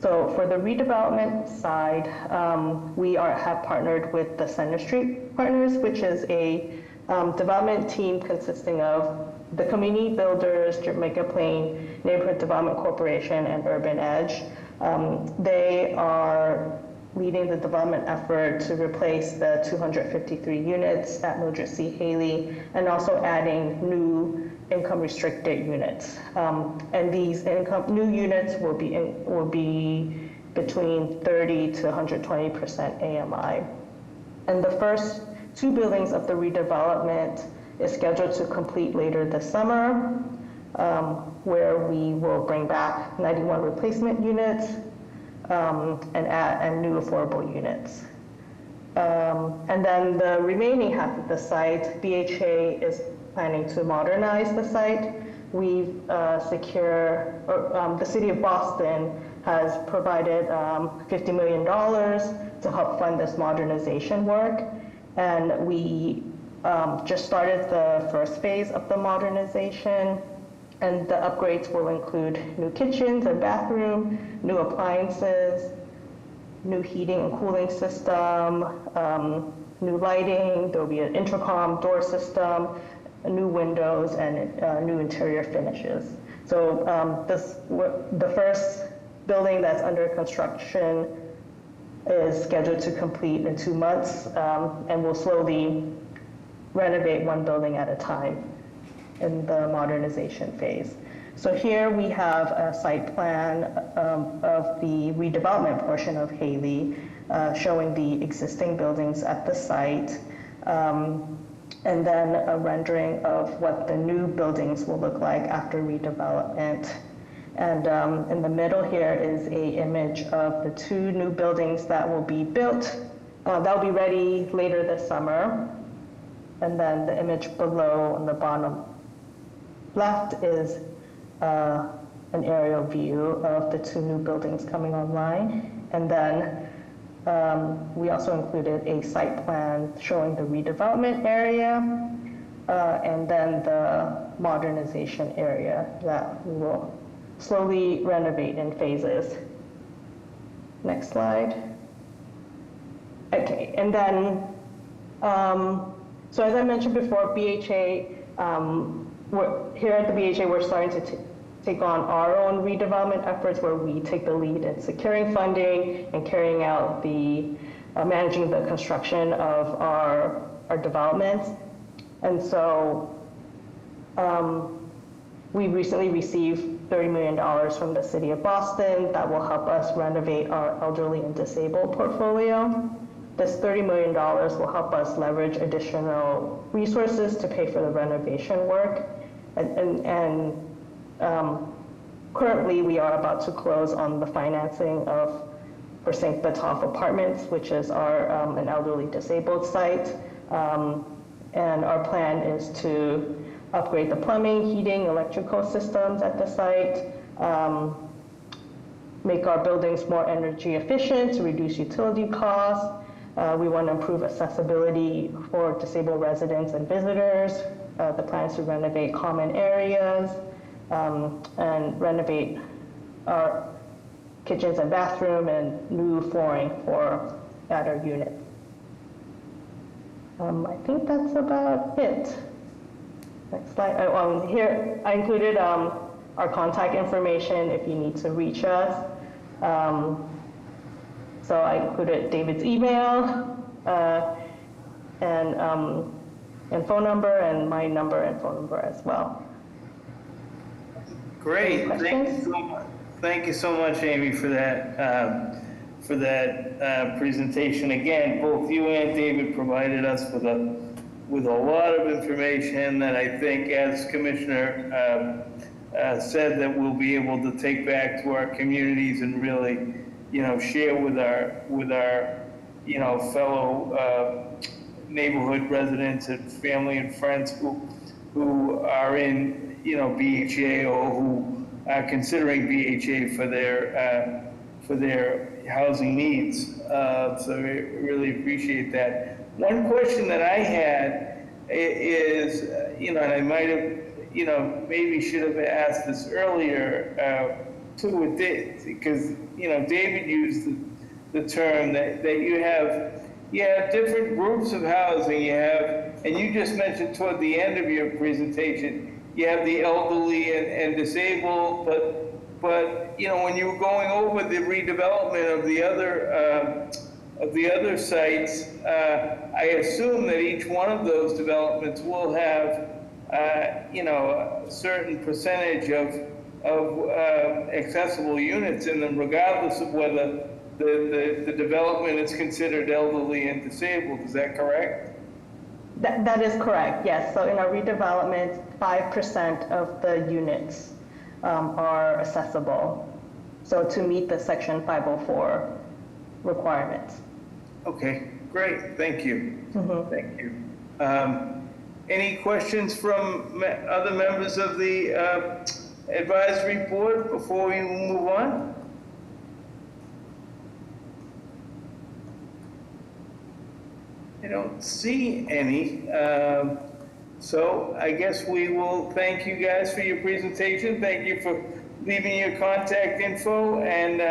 So for the redevelopment side, we have partnered with the Center Street Partners, which is a development team consisting of the community builders, Jamaica Plain Neighborhood Development Corporation, and Urban Edge. They are leading the development effort to replace the 253 units at Mildred C. Haley, and also adding new income restricted units. And these new units will be between 30 to 120% AMI. And the first two buildings of the redevelopment is scheduled to complete later this summer, where we will bring back 91 replacement units and new affordable units. And then the remaining half of the site, BHA is planning to modernize the site. We've the city of Boston has provided $50 million to help fund this modernization work. And we just started the first phase of the modernization, and the upgrades will include new kitchens and bathroom, new appliances, new heating and cooling system, new lighting. There'll be an intercom door system, new windows, and new interior finishes. So the first building that's under construction is scheduled to complete in 2 months, and we'll slowly renovate one building at a time in the modernization phase. So here we have a site plan of the redevelopment portion of Haley, showing the existing buildings at the site, and then a rendering of what the new buildings will look like after redevelopment. And in the middle here is a image of the 2 new buildings that will be built. That'll be ready later this summer. And then the image below on the bottom left is an aerial view of the 2 new buildings coming online. And then we also included a site plan showing the redevelopment area and then the modernization area that we will slowly renovate in phases. Next slide. Okay, and then, so as I mentioned before, BHA, here at the BHA, we're starting to take on our own redevelopment efforts where we take the lead in securing funding and carrying out the, managing the construction of our developments. And so we recently received $30 million from the City of Boston that will help us renovate our elderly and disabled portfolio. This $30 million will help us leverage additional resources to pay for the renovation work. And currently, we are about to close on the financing for St. Batoff Apartments, which is an elderly disabled site. And our plan is to upgrade the plumbing, heating, electrical systems at the site, make our buildings more energy efficient to reduce utility costs. We want to improve accessibility for disabled residents and visitors. The plan is to renovate common areas and renovate our kitchens and bathroom and new flooring at our unit. I think that's about it. Next slide. Here I included our contact information if you need to reach us. So I included David's email and phone number, and my number and phone number as well. Great. Thank you so much, Amy, for that presentation. Again, both you and David provided us with a lot of information that I think, as Commissioner said, that we'll be able to take back to our communities and really, share with our fellow neighborhood residents and family and friends who are in, BHA or who are considering BHA for their housing needs. So I really appreciate that. One question that I had is, and I might have, maybe should have asked this earlier too, with this, because, David used the term that you have different groups of housing. And you just mentioned toward the end of your presentation, you have the elderly and disabled, but when you were going over the redevelopment of the other sites, I assume that each one of those developments will have, a certain percentage of accessible units in them, regardless of whether the development is considered elderly and disabled. Is that correct? That is correct, yes. So in our redevelopment, 5% of the units are accessible. So to meet the Section 504 requirements. Okay, great. Thank you. Mm-hmm. Thank you. Any questions from other members of the advisory board before we move on? I don't see any. So I guess we will thank you guys for your presentation. Thank you for leaving your contact info, and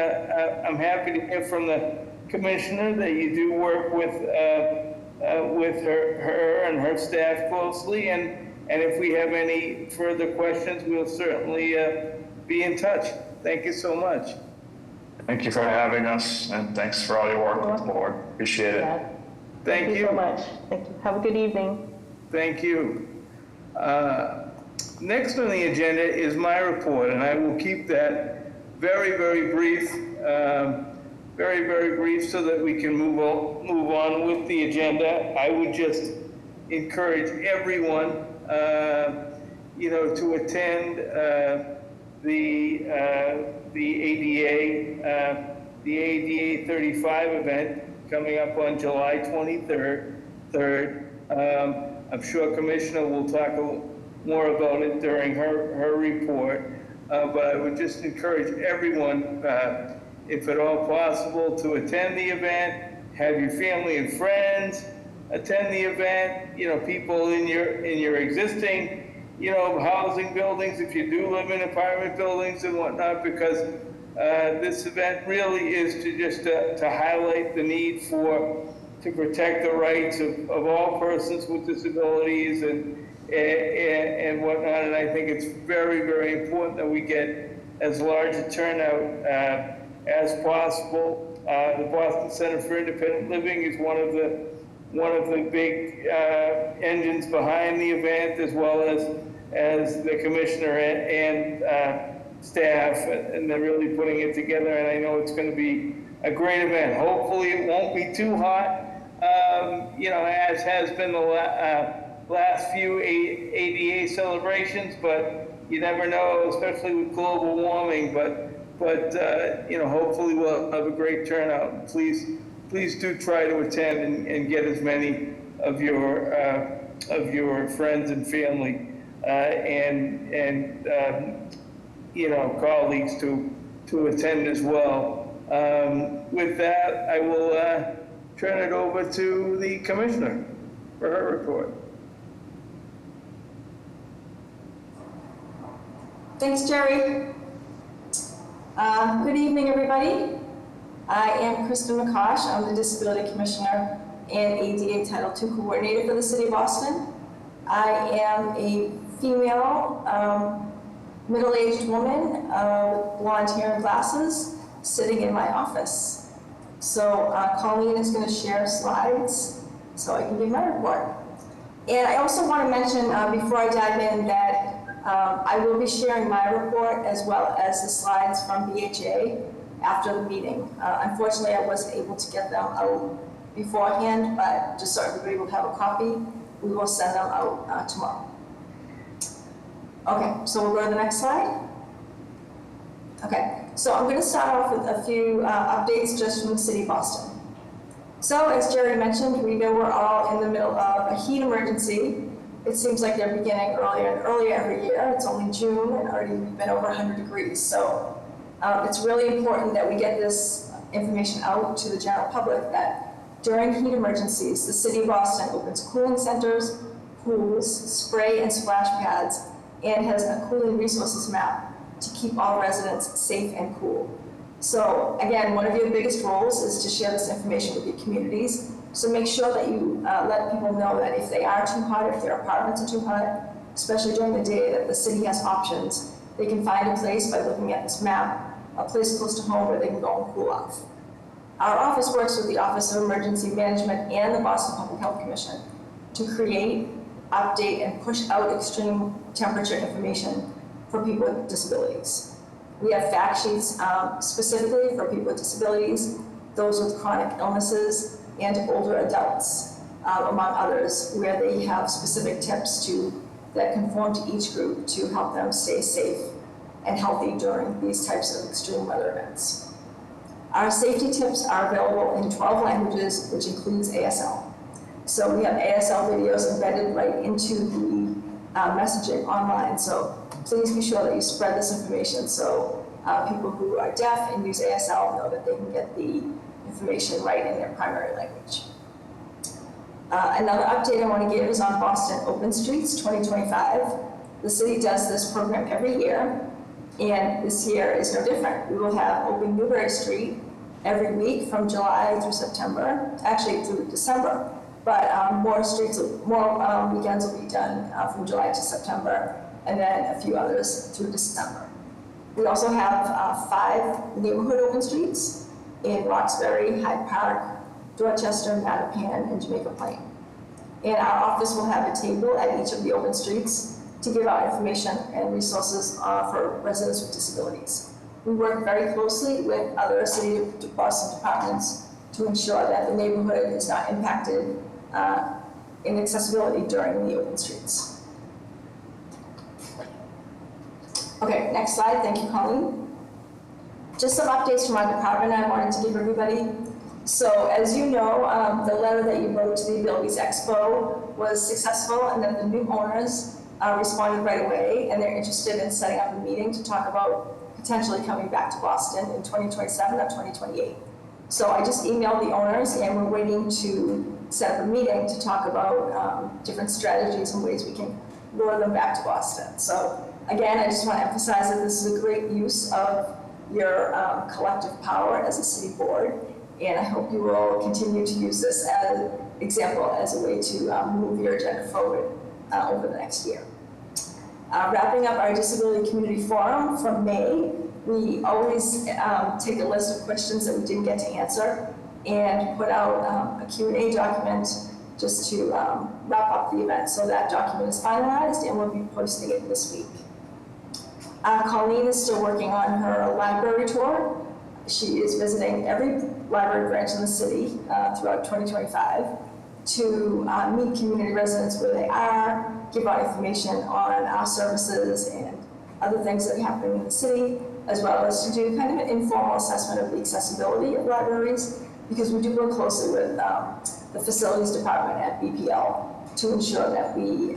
I'm happy to hear from the commissioner that you do work with her and her staff closely, and if we have any further questions, we'll certainly be in touch. Thank you so much. Thank you for having us, and thanks for all your work with the board. Appreciate it. Yeah. Thank you so much. Thank you. Have a good evening. Thank you. Next on the agenda is my report, and I will keep that very, very brief, very brief, so that we can move on with the agenda. I would just encourage everyone, to attend the ADA 35 event coming up on July 23rd. I'm sure Commissioner will talk more about it during her report, but I would just encourage everyone, if at all possible, to attend the event. Have your family and friends attend the event. People in your existing, housing buildings, if you do live in apartment buildings and whatnot, because this event really is to highlight the need to protect the rights of all persons with disabilities and whatnot. And I think it's very, very important that we get as large a turnout as possible. The Boston Center for Independent Living is one of the big engines behind the event, as well as the commissioner and staff, and they're really putting it together. And I know it's going to be a great event. Hopefully, it won't be too hot. As has been the last few ADA celebrations, but you never know, especially with global warming. But hopefully we'll have a great turnout. Please do try to attend and get as many of your friends and family and colleagues to attend as well. With that, I will turn it over to the commissioner for her report. Thanks, Jerry. Good evening, everybody. I am Kristen McCosh. I'm the Disability Commissioner and ADA Title II Coordinator for the City of Boston. I am a female, middle-aged woman with blonde hair and glasses sitting in my office. So Colleen is going to share slides so I can give my report. And I also want to mention before I dive in that I will be sharing my report as well as the slides from BHA after the meeting. Unfortunately, I wasn't able to get them out beforehand, but just so everybody will have a copy, we will send them out tomorrow. Okay, so we'll go to the next slide. Okay, so I'm going to start off with a few updates just from the City of Boston. So as Jerry mentioned, we know we're all in the middle of a heat emergency. It seems like they're beginning earlier and earlier every year. It's only June and already we've been over 100 degrees. So it's really important that we get this information out to the general public that during heat emergencies, the City of Boston opens cooling centers, pools, spray and splash pads, and has a cooling resources map to keep all residents safe and cool. So again, one of your biggest roles is to share this information with your communities. So make sure that you let people know that if they are too hot, if their apartments are too hot, especially during the day, that the city has options. They can find a place by looking at this map, a place close to home where they can go and cool off. Our office works with the Office of Emergency Management and the Boston Public Health Commission to create, update, and push out extreme temperature information for people with disabilities. We have fact sheets specifically for people with disabilities, those with chronic illnesses, and older adults, among others, where they have specific tips that conform to each group to help them stay safe and healthy during these types of extreme weather events. Our safety tips are available in 12 languages, which includes ASL. So we have ASL videos embedded right into the messaging online. So please be sure that you spread this information so people who are deaf and use ASL know that they can get the information right in their primary language. Another update I want to give is on Boston Open Streets 2025. The city does this program every year, and this year is no different. We will have Open Newbury Street every week from July through September, actually through December. But more weekends will be done from July to September, and then a few others through December. We also have 5 neighborhood open streets in Roxbury, Hyde Park, Dorchester, Mattapan, and Jamaica Plain. And our office will have a table at each of the open streets to give out information and resources for residents with disabilities. We work very closely with other City of Boston departments to ensure that the neighborhood is not impacted in accessibility during the open streets. Okay, next slide. Thank you, Colleen. Just some updates from our department I wanted to give everybody. So as you know, the letter that you wrote to the Abilities Expo was successful, and then the new owners responded right away, and they're interested in setting up a meeting to talk about potentially coming back to Boston in 2027 or 2028. So I just emailed the owners, and we're waiting to set up a meeting to talk about different strategies and ways we can lure them back to Boston. So again, I just want to emphasize that this is a great use of your collective power as a city board. And I hope you will continue to use this as an example, as a way to move your agenda forward over the next year. Wrapping up our Disability Community Forum from May, we always take a list of questions that we didn't get to answer and put out a Q&A document just to wrap up the event. So that document is finalized, and we'll be posting it this week. Colleen is still working on her library tour. She is visiting every library branch in the city throughout 2025 to meet community residents where they are, give out information on our services and other things that are happening in the city, as well as to do kind of an informal assessment of the accessibility of libraries, because we do work closely with the facilities department at BPL to ensure that we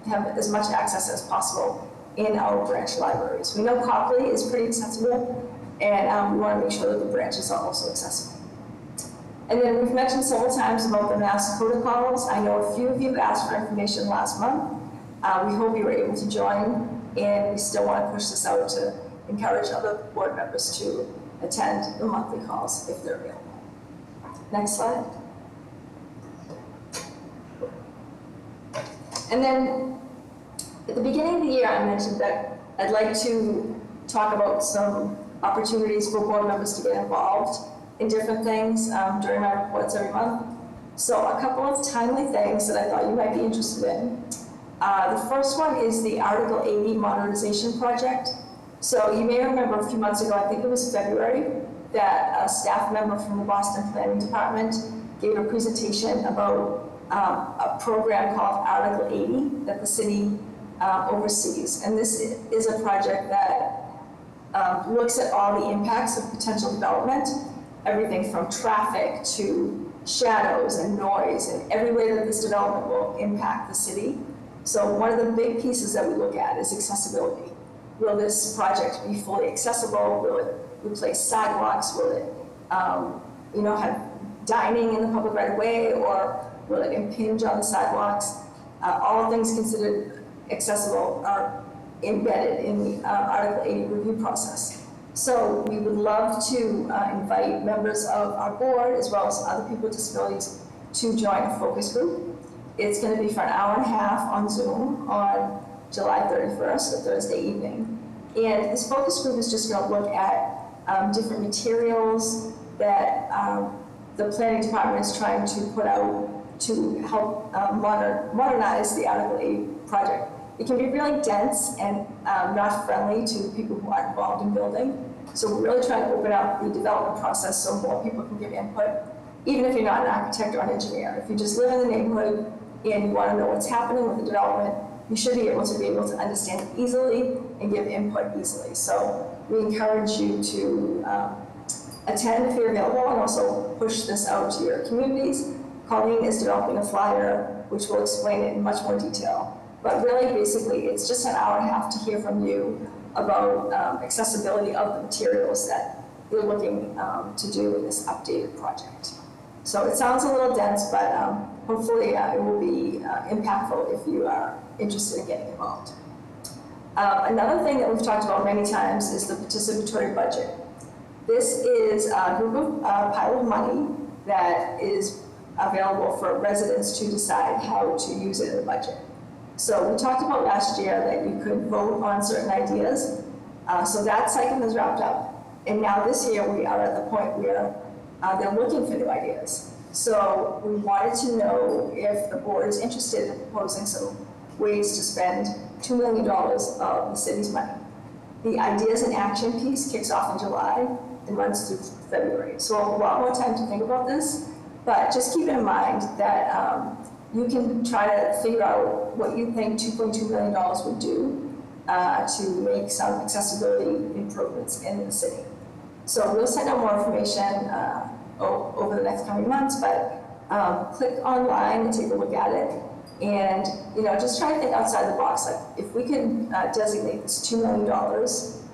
have as much access as possible in our branch libraries. We know Copley is pretty accessible, and we want to make sure that the branches are also accessible. And then we've mentioned several times about the mask protocols. I know a few of you asked for information last month. We hope you were able to join, and we still want to push this out to encourage other board members to attend the monthly calls if they're available. Next slide. And then at the beginning of the year, I mentioned that I'd like to talk about some opportunities for board members to get involved in different things during my reports every month. So a couple of timely things that I thought you might be interested in. The first one is the Article 80 modernization project. So you may remember a few months ago, I think it was February, that a staff member from the Boston Planning Department gave a presentation about a program called Article 80 that the city oversees. And this is a project that looks at all the impacts of potential development, everything from traffic to shadows and noise, and every way that this development will impact the city. So one of the big pieces that we look at is accessibility. Will this project be fully accessible? Will it replace sidewalks? Will it have dining in the public right of way, or will it impinge on the sidewalks? All things considered accessible are embedded in the Article 80 review process. So we would love to invite members of our board, as well as other people with disabilities, to join a focus group. It's going to be for an hour and a half on Zoom on July 31st, a Thursday evening. And this focus group is just going to look at different materials that the planning department is trying to put out to help modernize the Article 80 project. It can be really dense and not friendly to people who aren't involved in building. So we're really trying to open up the development process so more people can give input, even if you're not an architect or an engineer. If you just live in the neighborhood and you want to know what's happening with the development, you should be able to understand it easily and give input easily. So we encourage you to attend if you're available, and also push this out to your communities. Colleen is developing a flyer which will explain it in much more detail. But really, basically, it's just an hour and a half to hear from you about accessibility of the materials that you're looking to do in this updated project. So it sounds a little dense, but hopefully it will be impactful if you are interested in getting involved. Another thing that we've talked about many times is the participatory budget. This is a group of pile of money that is available for residents to decide how to use it in the budget. So we talked about last year that you could vote on certain ideas. So that cycle has wrapped up. And now this year we are at the point where they're looking for new ideas. So we wanted to know if the board is interested in proposing some ways to spend $2 million of the city's money. The Ideas in Action piece kicks off in July and runs through February. So a lot more time to think about this, but just keep in mind that you can try to figure out what you think $2.2 million would do to make some accessibility improvements in the city. So we'll send out more information over the next coming months, but click online and take a look at it. And just try to think outside the box. Like if we can designate this $2 million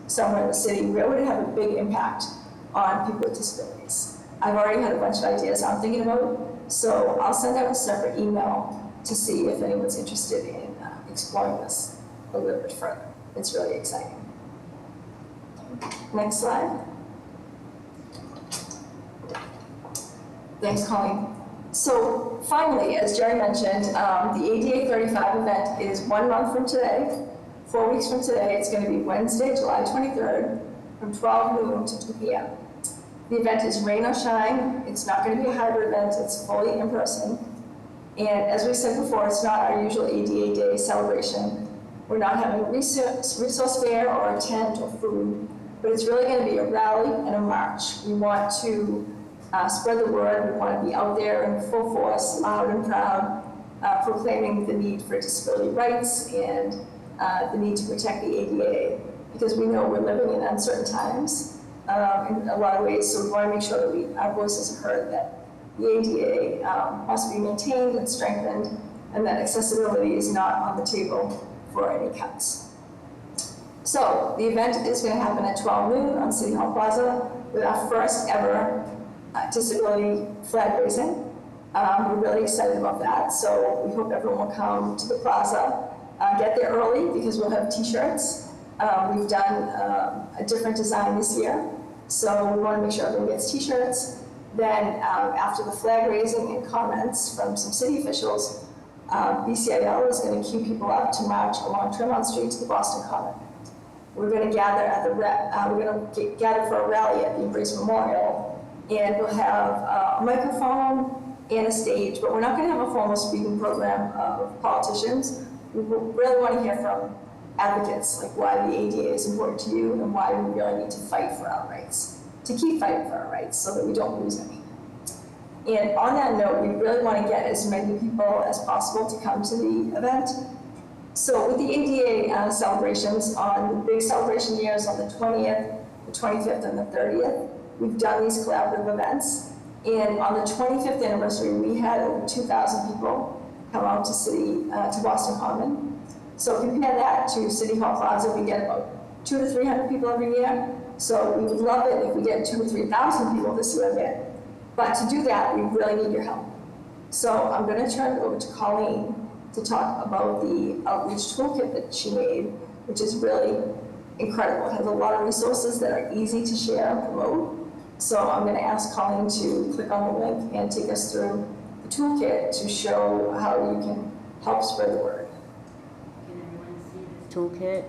somewhere in the city, where would it have a big impact on people with disabilities? I've already had a bunch of ideas I'm thinking about, so I'll send out a separate email to see if anyone's interested in exploring this a little bit further. It's really exciting. Next slide. Thanks, Colleen. So finally, as Jerry mentioned, the ADA 35 event is 1 month from today. 4 weeks from today, it's going to be Wednesday, July 23rd, from 12 noon to 2 p.m. The event is rain or shine. It's not going to be a hybrid event. It's fully in person. And as we said before, it's not our usual ADA Day celebration. We're not having a resource fair or a tent or food, but it's really going to be a rally and a march. We want to spread the word. We want to be out there in full force, loud and proud, proclaiming the need for disability rights and the need to protect the ADA, because we know we're living in uncertain times in a lot of ways, so we want to make sure that our voices are heard, that the ADA must be maintained and strengthened, and that accessibility is not on the table for any cuts. So the event is going to happen at 12 noon on City Hall Plaza with our first ever disability flag raising. We're really excited about that, so we hope everyone will come to the plaza. Get there early because we'll have t-shirts. We've done a different design this year, so we want to make sure everyone gets t-shirts. Then after the flag raising and comments from some city officials, BCIL is going to queue people up to march along Tremont Street to the Boston Common. We're going to gather at the gather for a rally at the Embrace Memorial, and we'll have a microphone and a stage, but we're not going to have a formal speaking program of politicians. We really want to hear from advocates, like why the ADA is important to you and why we really need to fight for our rights, to keep fighting for our rights so that we don't lose any. And on that note, we really want to get as many people as possible to come to the event. So with the ADA celebrations, on the big celebration years on the 20th, the 25th, and the 30th, we've done these collaborative events. And on the 25th anniversary, we had over 2,000 people come out to Boston Common. So compare that to City Hall Plaza, we get about 200 to 300 people every year. So we would love it if we get 2,000 to 3,000 people this year again. But to do that, we really need your help. So I'm going to turn it over to Colleen to talk about the outreach toolkit that she made, which is really incredible. It has a lot of resources that are easy to share and promote. So I'm going to ask Colleen to click on the link and take us through the toolkit to show how you can help spread the word. Can everyone see this toolkit?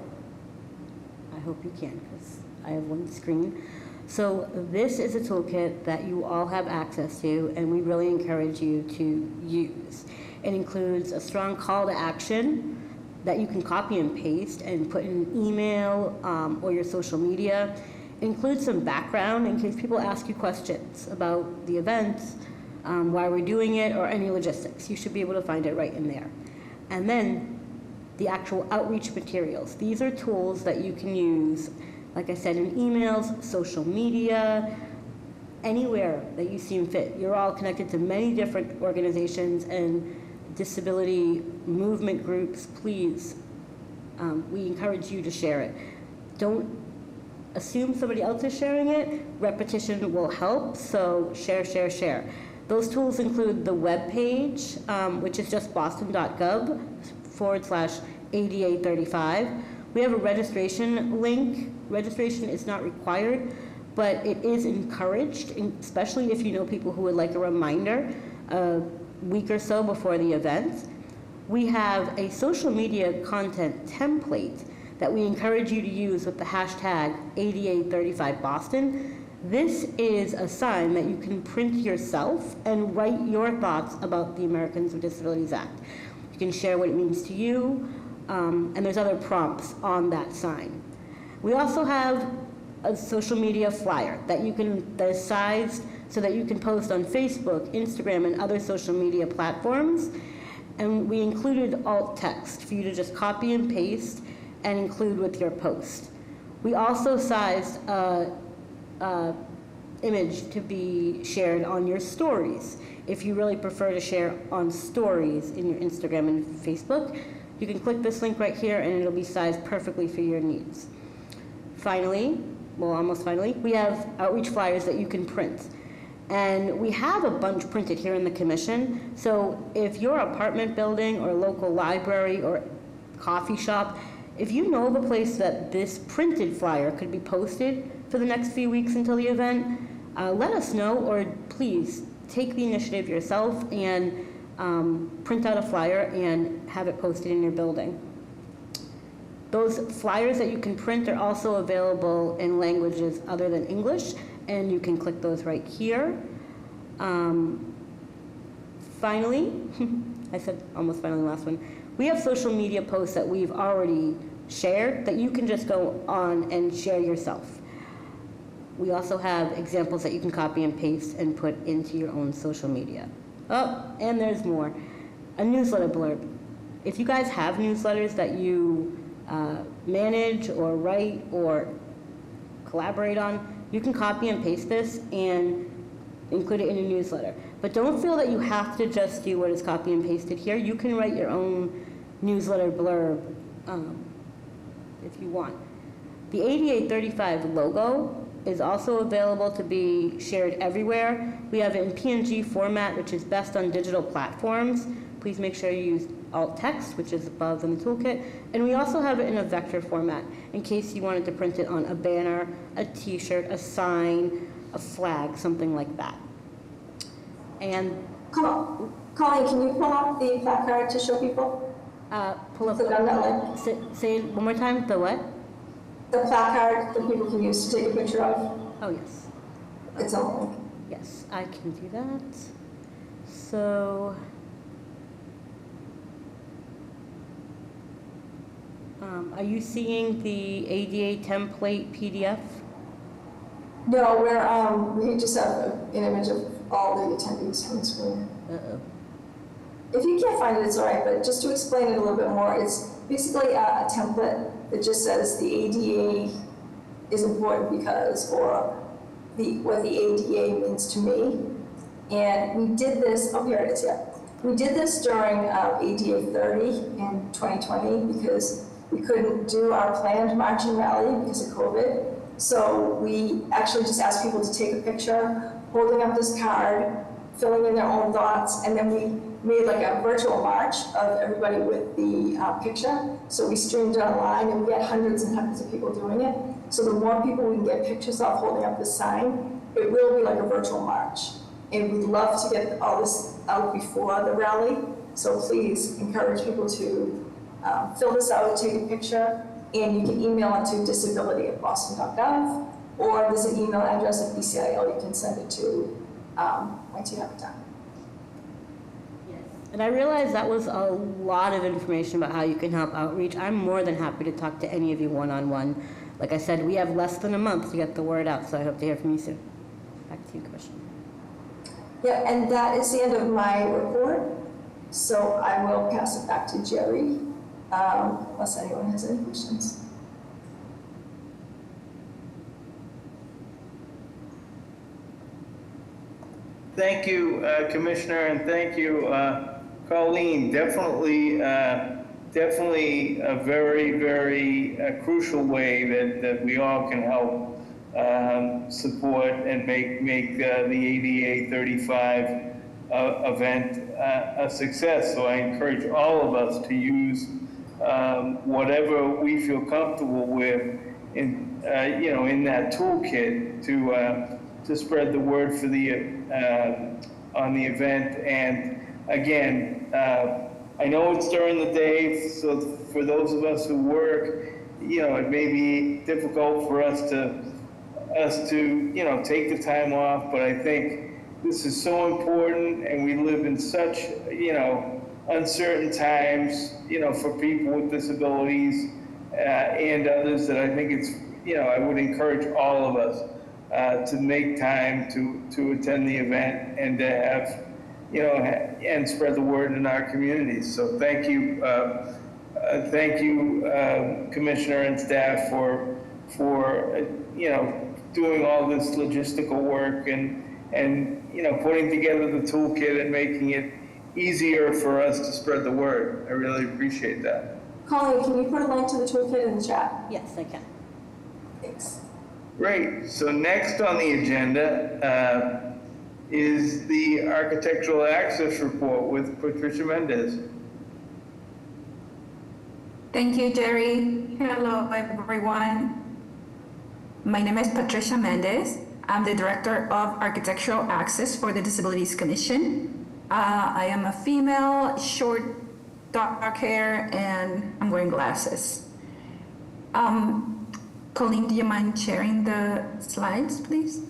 I hope you can, because I have one screen. So this is a toolkit that you all have access to, and we really encourage you to use. It includes a strong call to action that you can copy and paste and put in an email or your social media. It includes some background in case people ask you questions about the event, why we're doing it, or any logistics. You should be able to find it right in there. And then the actual outreach materials. These are tools that you can use, like I said, in emails, social media, anywhere that you seem fit. You're all connected to many different organizations and disability movement groups. Please, we encourage you to share it. Don't assume somebody else is sharing it. Repetition will help, so share, share, share. Those tools include the webpage, which is just boston.gov/ADA35. We have a registration link. Registration is not required, but it is encouraged, especially if you know people who would like a reminder a week or so before the event. We have a social media content template that we encourage you to use with the hashtag ADA35Boston. This is a sign that you can print yourself and write your thoughts about the Americans with Disabilities Act. You can share what it means to you, and there's other prompts on that sign. We also have a social media flyer that is sized so that you can post on Facebook, Instagram, and other social media platforms. And we included alt text for you to just copy and paste and include with your post. We also sized image to be shared on your stories. If you really prefer to share on stories in your Instagram and Facebook, you can click this link right here and it'll be sized perfectly for your needs. Finally, well, almost finally, we have outreach flyers that you can print. And we have a bunch printed here in the commission. So if your apartment building or local library or coffee shop, if you know of a place that this printed flyer could be posted for the next few weeks until the event, let us know, or please take the initiative yourself and print out a flyer and have it posted in your building. Those flyers that you can print are also available in languages other than English, and you can click those right here. Finally, I said almost finally last one, we have social media posts that we've already shared that you can just go on and share yourself. We also have examples that you can copy and paste and put into your own social media. Oh, and there's more. A newsletter blurb. If you guys have newsletters that you manage or write or collaborate on, you can copy and paste this and include it in a newsletter. But don't feel that you have to just do what is copy and pasted here. You can write your own newsletter blurb if you want. The ADA35 logo is also available to be shared everywhere. We have it in PNG format, which is best on digital platforms. Please make sure you use alt text, which is above in the toolkit. And we also have it in a vector format in case you wanted to print it on a banner, a t-shirt, a sign, a flag, something like that. And Colleen, can you pull up the placard to show people? pull up, Click on that link. say it one more time, the what? The placard that people can use to take a picture of. Oh, yes. It's on the link. Yes, I can do that. So, are you seeing the ADA template PDF? No, we just have an image of all the attendees on the screen. Uh-oh. If you can't find it, it's all right, but just to explain it a little bit more, it's basically a template that just says the ADA is important because, or what the ADA means to me. And we did this, oh, here it is, yeah. We did this during ADA 30 in 2020 because we couldn't do our planned marching rally because of COVID. So we actually just asked people to take a picture, holding up this card, filling in their own thoughts, and then we made like a virtual march of everybody with the picture. So we streamed it online and we had hundreds and hundreds of people doing it. So the more people we can get pictures of holding up this sign, it will be like a virtual march. And we'd love to get all this out before the rally. So please encourage people to fill this out, take a picture, and you can email it to disability@boston.gov, or there's an email address at BCIL you can send it to once you have it done. And I realize that was a lot of information about how you can help outreach. I'm more than happy to talk to any of you one-on-one. Like I said, we have less than a month to get the word out, so I hope to hear from you soon. Back to you, Commissioner. Yeah, and that is the end of my report. So I will pass it back to Jerry, unless anyone has any questions. Thank you, Commissioner, and thank you, Colleen. Definitely a very, very crucial way that we all can help support and make the ADA 35 event a success. So I encourage all of us to use whatever we feel comfortable with in that toolkit to spread the word for on the event. And again, I know it's during the day, so for those of us who work, it may be difficult for us to take the time off, but I think this is so important, and we live in such, uncertain times, for people with disabilities and others, that I think it's, I would encourage all of us to make time to attend the event and to have, and spread the word in our communities. So thank you, Commissioner and staff for doing all this logistical work and putting together the toolkit and making it easier for us to spread the word. I really appreciate that. Colleen, can you put a link to the toolkit in the chat? Yes, I can. Thanks. Great. So next on the agenda is the Architectural Access Report with Patricia Mendez. Thank you, Jerry. Hello, everyone. My name is Patricia Mendez. I'm the Director of Architectural Access for the Disabilities Commission. I am a female, short, dark hair, and I'm wearing glasses. Colleen, do you mind sharing the slides, please?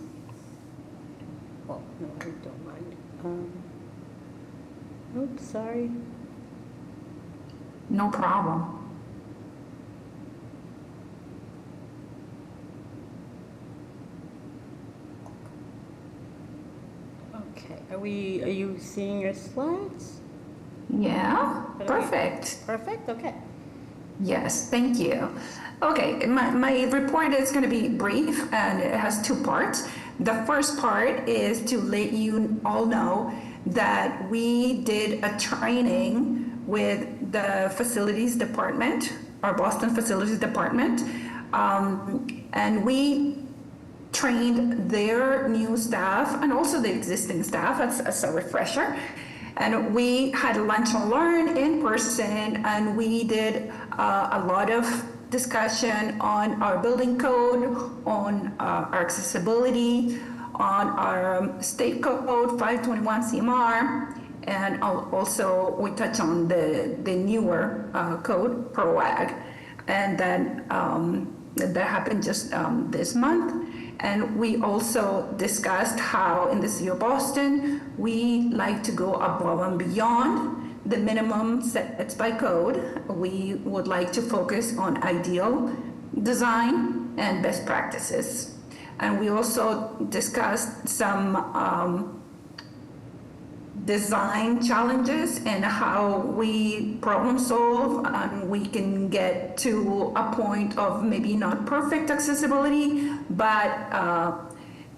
Oh, no, I don't mind. Oops, sorry. No problem. Okay, are you seeing your slides? Yeah, perfect. Perfect, okay. Yes, thank you. Okay, my report is going to be brief, and it has two parts. The first part is to let you all know that we did a training with the facilities department, our Boston facilities department, and we trained their new staff and also the existing staff as a refresher. And we had lunch and learn in person, and we did a lot of discussion on our building code, on our accessibility, on our state code 521 CMR, and also we touch on the newer code, PROAG, and then that happened just this month. And we also discussed how in the city of Boston, we like to go above and beyond the minimum sets by code. We would like to focus on ideal design and best practices. And we also discussed some design challenges and how we problem solve, and we can get to a point of maybe not perfect accessibility, but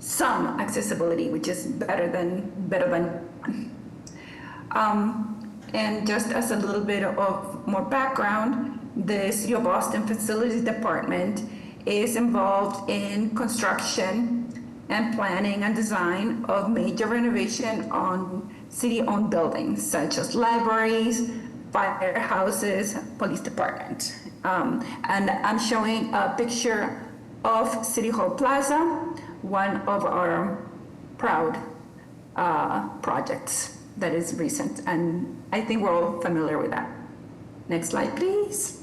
some accessibility, which is better than and just as a little bit of more background, the City of Boston Facilities Department is involved in construction and planning and design of major renovation on city-owned buildings such as libraries, firehouses, police department. And I'm showing a picture of City Hall Plaza, one of our proud projects that is recent, and I think we're all familiar with that. Next slide, please.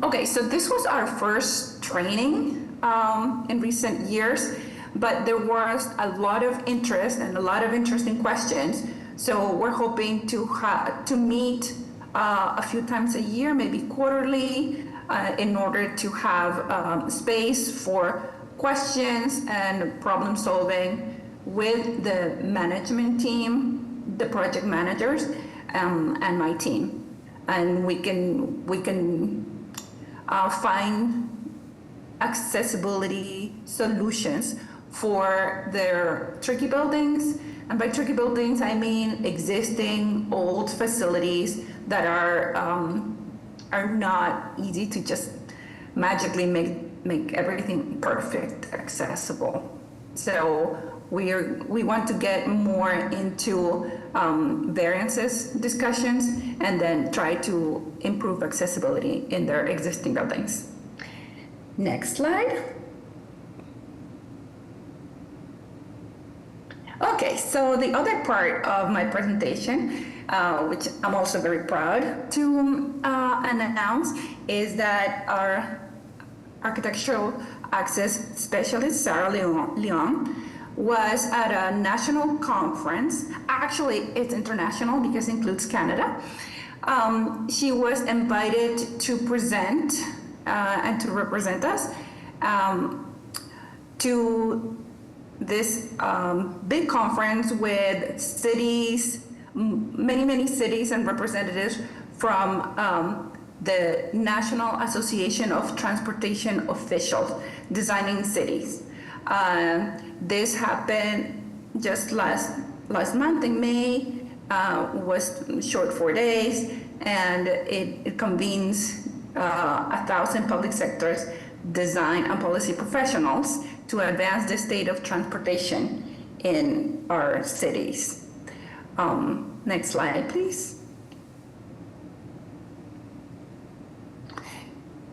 Okay, so this was our first training in recent years, but there was a lot of interest and a lot of interesting questions. So we're hoping to meet a few times a year, maybe quarterly, in order to have space for questions and problem solving with the management team, the project managers, and my team. And we can find accessibility solutions for their tricky buildings. And by tricky buildings, I mean existing old facilities that are not easy to just magically make everything perfect, accessible. So we want to get more into variances discussions and then try to improve accessibility in their existing buildings. Next slide. Okay, so the other part of my presentation, which I'm also very proud to announce, is that our architectural access specialist, Sarah Leon, was at a national conference. Actually, it's international because it includes Canada. She was invited to present and to represent us to this big conference with cities, many cities and representatives from the National Association of Transportation Officials Designing Cities. This happened just last month in May, was short 4 days, and it convenes 1,000 public sectors, design and policy professionals to advance the state of transportation in our cities. Next slide, please.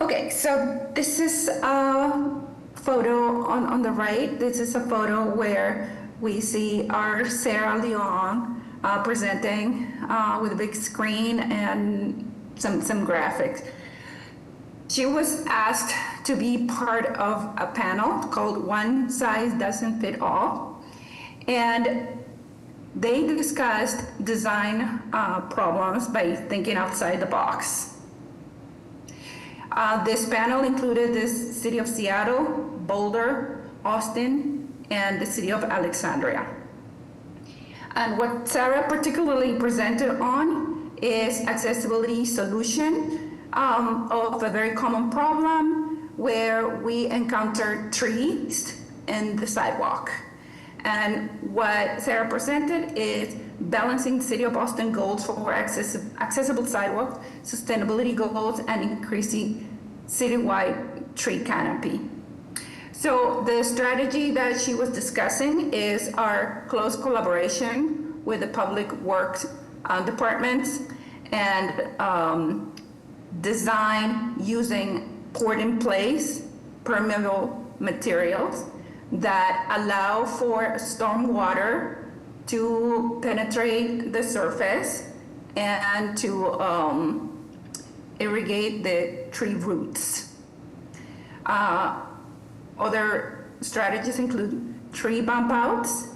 Okay, so this is a photo on the right. This is a photo where we see our Sarah Leon presenting with a big screen and some graphics. She was asked to be part of a panel called One Size Doesn't Fit All, and they discussed design problems by thinking outside the box. This panel included the city of Seattle, Boulder, Austin, and the city of Alexandria. And what Sarah particularly presented on is accessibility solution of a very common problem where we encounter trees in the sidewalk. And what Sarah presented is balancing the City of Boston goals for accessible sidewalks, sustainability goals, and increasing citywide tree canopy. So the strategy that she was discussing is our close collaboration with the public works departments and design using poured-in-place permeable materials that allow for stormwater to penetrate the surface and to irrigate the tree roots. Other strategies include tree bump outs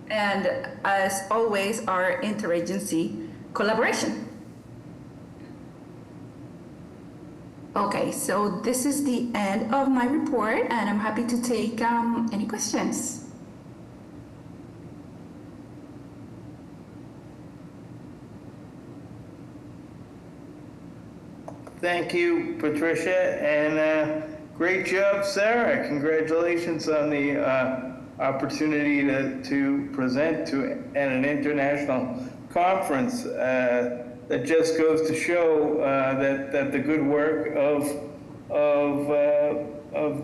and, as always, our interagency collaboration. Okay, so this is the end of my report, and I'm happy to take any questions. Thank you, Patricia, and great job, Sarah. Congratulations on the opportunity to present at an international conference. That just goes to show that the good work of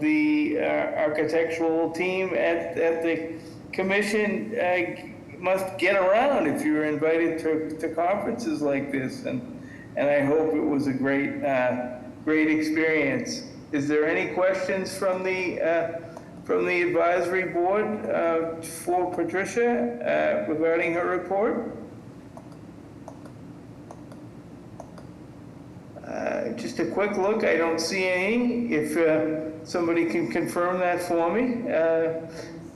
the architectural team at the commission must get around if you're invited to conferences like this, and I hope it was a great experience. Is there any questions from the advisory board for Patricia regarding her report? Just a quick look, I don't see any. If somebody can confirm that for me.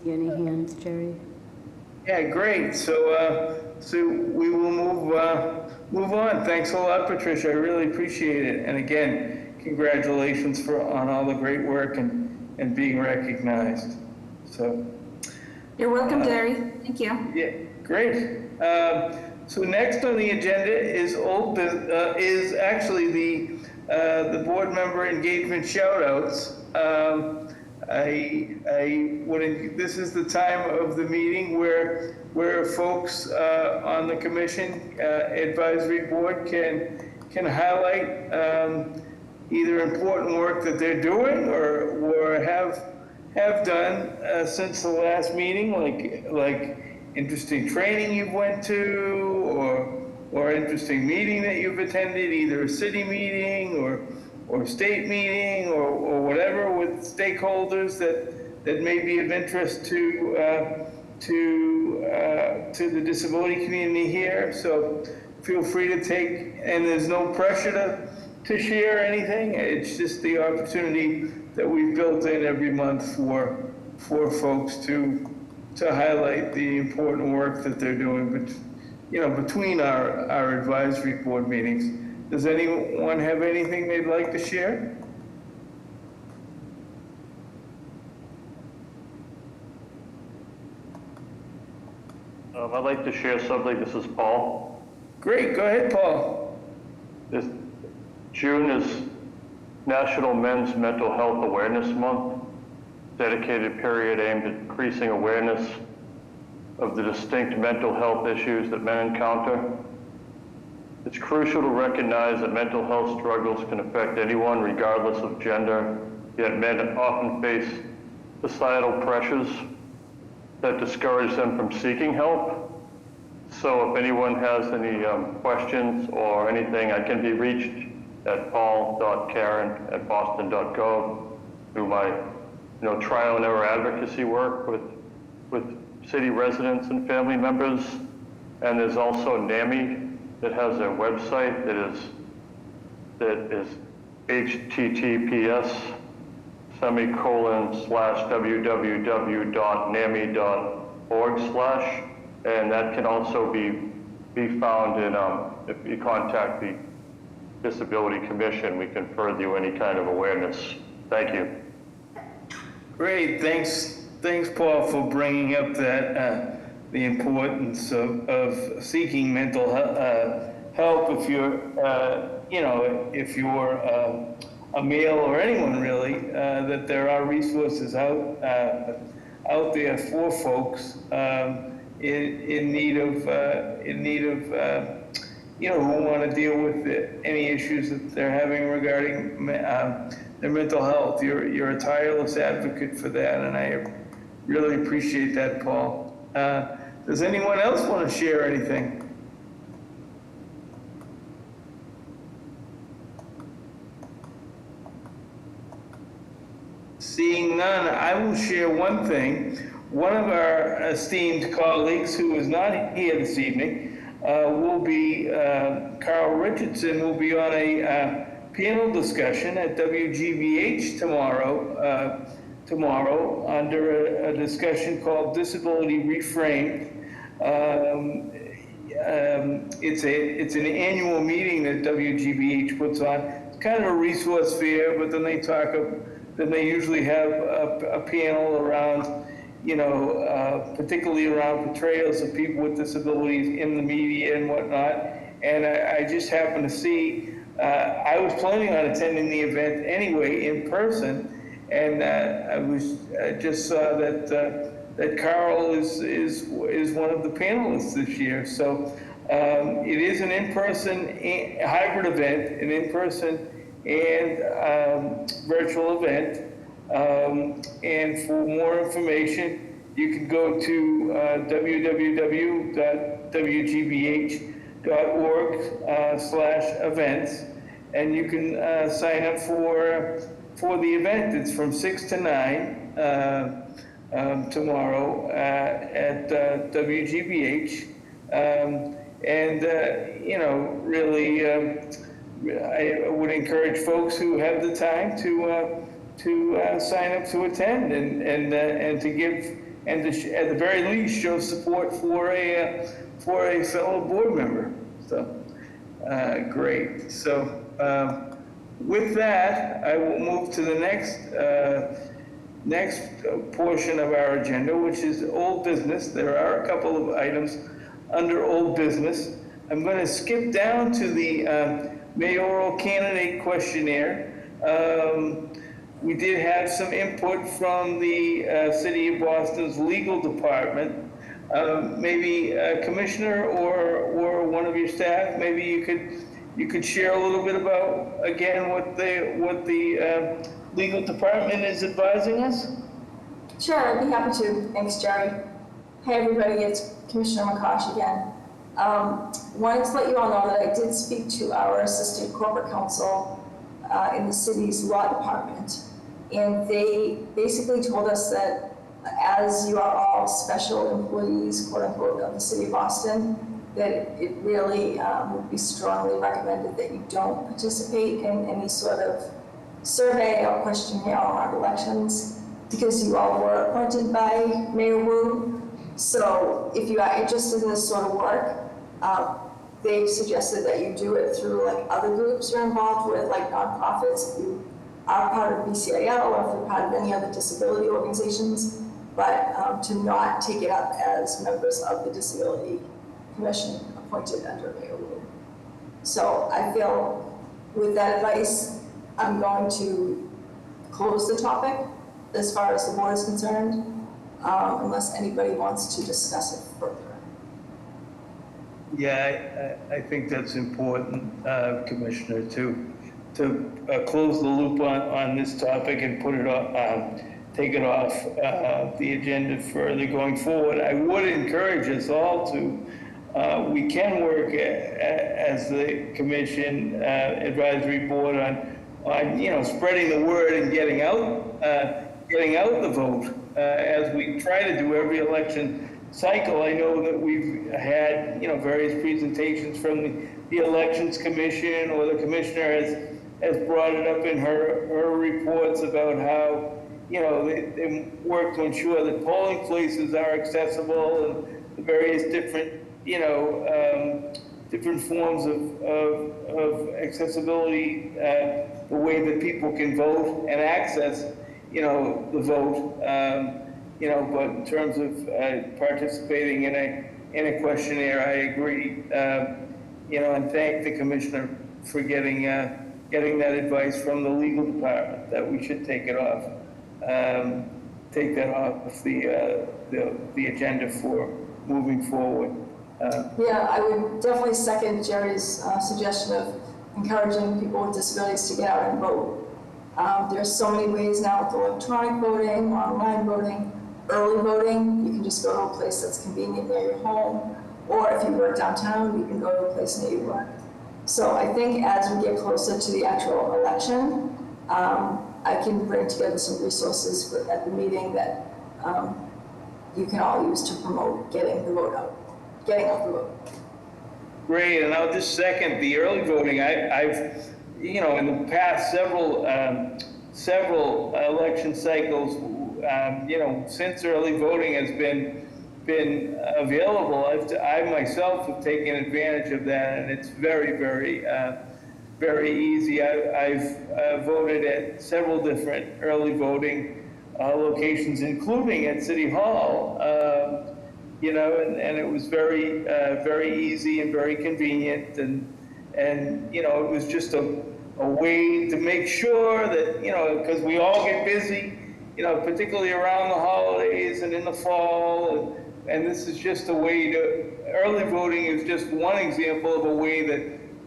See any hands, Jerry? Yeah, great. So we will move on. Thanks a lot, Patricia. I really appreciate it. And again, congratulations on all the great work and being recognized. So. You're welcome, Jerry. Thank you. Yeah, great. So next on the agenda is actually the board member engagement shout-outs. This is the time of the meeting where folks on the commission advisory board can highlight either important work that they're doing or have done since the last meeting, like interesting training you went to, or interesting meeting that you've attended, either a city meeting or state meeting or whatever with stakeholders that may be of interest to the disability community here. So feel free to take, and there's no pressure to share anything. It's just the opportunity that we've built in every month for folks to highlight the important work that they're doing, but between our advisory board meetings. Does anyone have anything they'd like to share? I'd like to share something. This is Paul. Great, go ahead, Paul. This June is National Men's Mental Health Awareness Month, dedicated period aimed at increasing awareness of the distinct mental health issues that men encounter. It's crucial to recognize that mental health struggles can affect anyone regardless of gender, yet men often face societal pressures that discourage them from seeking help. So if anyone has any questions or anything, I can be reached at paul.karen@boston.gov through my trial and error advocacy work with city residents and family members. And there's also NAMI that has a website that is https://www.nami.org/ and that can also be found in if you contact the Disability Commission, we can further you any kind of awareness. Thank you. Great, thanks Paul for bringing up that the importance of seeking mental help if you're if you're a male or anyone really, that there are resources out there for folks in need of who want to deal with any issues that they're having regarding their mental health. You're a tireless advocate for that, and I really appreciate that, Paul. Does anyone else want to share anything? Seeing none, I will share one thing. One of our esteemed colleagues who is not here this evening will be, Carl Richardson will be on a panel discussion at WGBH tomorrow under a discussion called Disability Reframed. It's an annual meeting that WGBH puts on. It's kind of a resource fair, but then they usually have a panel around, particularly around portrayals of people with disabilities in the media and whatnot. And I just happened to see, I was planning on attending the event anyway in person, and I just saw that Carl is one of the panelists this year. So it is an in-person hybrid event, an in-person and virtual event. And for more information, you can go to www.wgbh.org/events, and you can sign up for the event. It's from 6 to 9 tomorrow at WGBH. Really, I would encourage folks who have the time to sign up to attend and to give, and to at the very least show support for a fellow board member. So great. So with that, I will move to the next portion of our agenda, which is old business. There are a couple of items under old business. I'm going to skip down to the mayoral candidate questionnaire. We did have some input from the City of Boston's legal department. Maybe a commissioner or one of your staff, maybe you could share a little bit about, again, what the legal department is advising us? Sure, I'd be happy to. Thanks, Jerry. Hey, everybody, it's Commissioner McCosh again. Wanted to let you all know that I did speak to our assistant corporate counsel in the city's law department, and they basically told us that as you are all special employees, quote unquote, of the city of Boston, that it really would be strongly recommended that you don't participate in any sort of survey or questionnaire around elections, because you all were appointed by Mayor Wu. So if you are interested in this sort of work, they've suggested that you do it through like other groups you're involved with, like nonprofits, if you are part of BCIL or if you're part of any other disability organizations, but to not take it up as members of the Disability Commission appointed under Mayor Wu. So I feel with that advice, I'm going to close the topic as far as the board is concerned, unless anybody wants to discuss it further. Yeah, I think that's important, Commissioner, to close the loop on this topic and put it off, take it off the agenda further going forward. I would encourage us all to, we can work as the Commission Advisory Board on spreading the word and getting out the vote as we try to do every election cycle. I know that we've had, various presentations from the Elections Commission, or the Commissioner has brought it up in her reports about how, they work to ensure that polling places are accessible and the various different, different forms of accessibility, the way that people can vote and access, the vote. But in terms of participating in a questionnaire, I agree. And thank the Commissioner for getting that advice from the legal department that we should take it off, take that off the agenda for moving forward. Yeah, I would definitely second Jerry's suggestion of encouraging people with disabilities to get out and vote. There's so many ways now with electronic voting, online voting, early voting. You can just go to a place that's convenient near your home, or if you work downtown, you can go to a place near your work. So I think as we get closer to the actual election, I can bring together some resources at the meeting that you can all use to promote getting the vote out, getting out the vote. Great, and I'll just second the early voting. I've in the past several election cycles, since early voting has been available, I myself have taken advantage of that, and it's very, very, very easy. I've voted at several different early voting locations, including at City Hall, and it was very, very easy and very convenient, and it was just a way to make sure that, because we all get busy, particularly around the holidays and in the fall, and this is just a way to, early voting is just one example of a way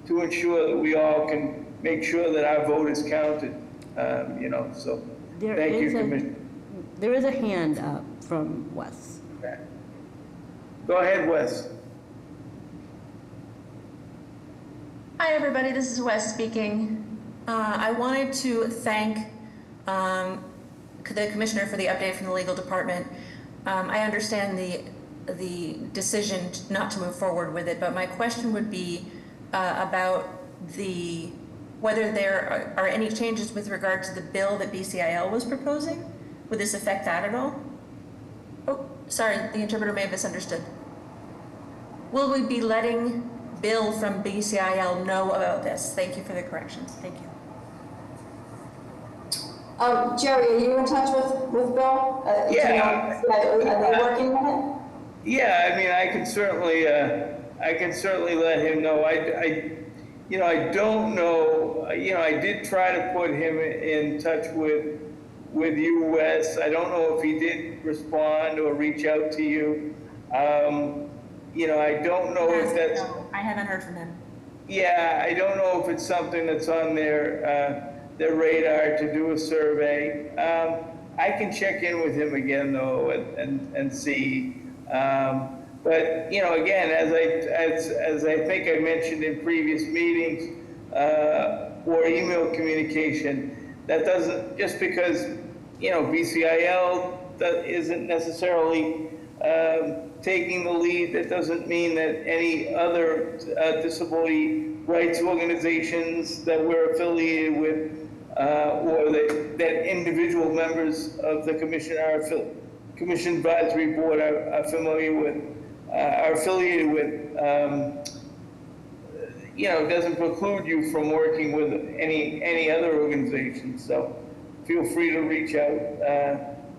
to ensure that we all can make sure that our vote is counted, so thank you, Commissioner. There is a hand up from Wes. Okay. Go ahead, Wes. Hi, everybody. This is Wes speaking. I wanted to thank the Commissioner for the update from the legal department. I understand the decision not to move forward with it, but my question would be about whether there are any changes with regard to the bill that BCIL was proposing. Would this affect that at all? Oh, sorry, the interpreter may have misunderstood. Will we be letting Bill from BCIL know about this? Thank you for the correction. Thank you. Jerry, are you in touch with Bill? Yeah. Are they working on it? Yeah, I mean, I can certainly let him know. I don't know. I did try to put him in touch with you, Wes. I don't know if he did respond or reach out to you. I don't know if that's. No, I haven't heard from him. Yeah, I don't know if it's something that's on their radar to do a survey. I can check in with him again though and see. But you know, again, as I think I mentioned in previous meetings or email communication, that doesn't, just because you know BCIL that isn't necessarily taking the lead, that doesn't mean that any other disability rights organizations that we're affiliated with or that individual members of the commission commission advisory board are familiar with, are affiliated with, you know, doesn't preclude you from working with any other organizations. So feel free to reach out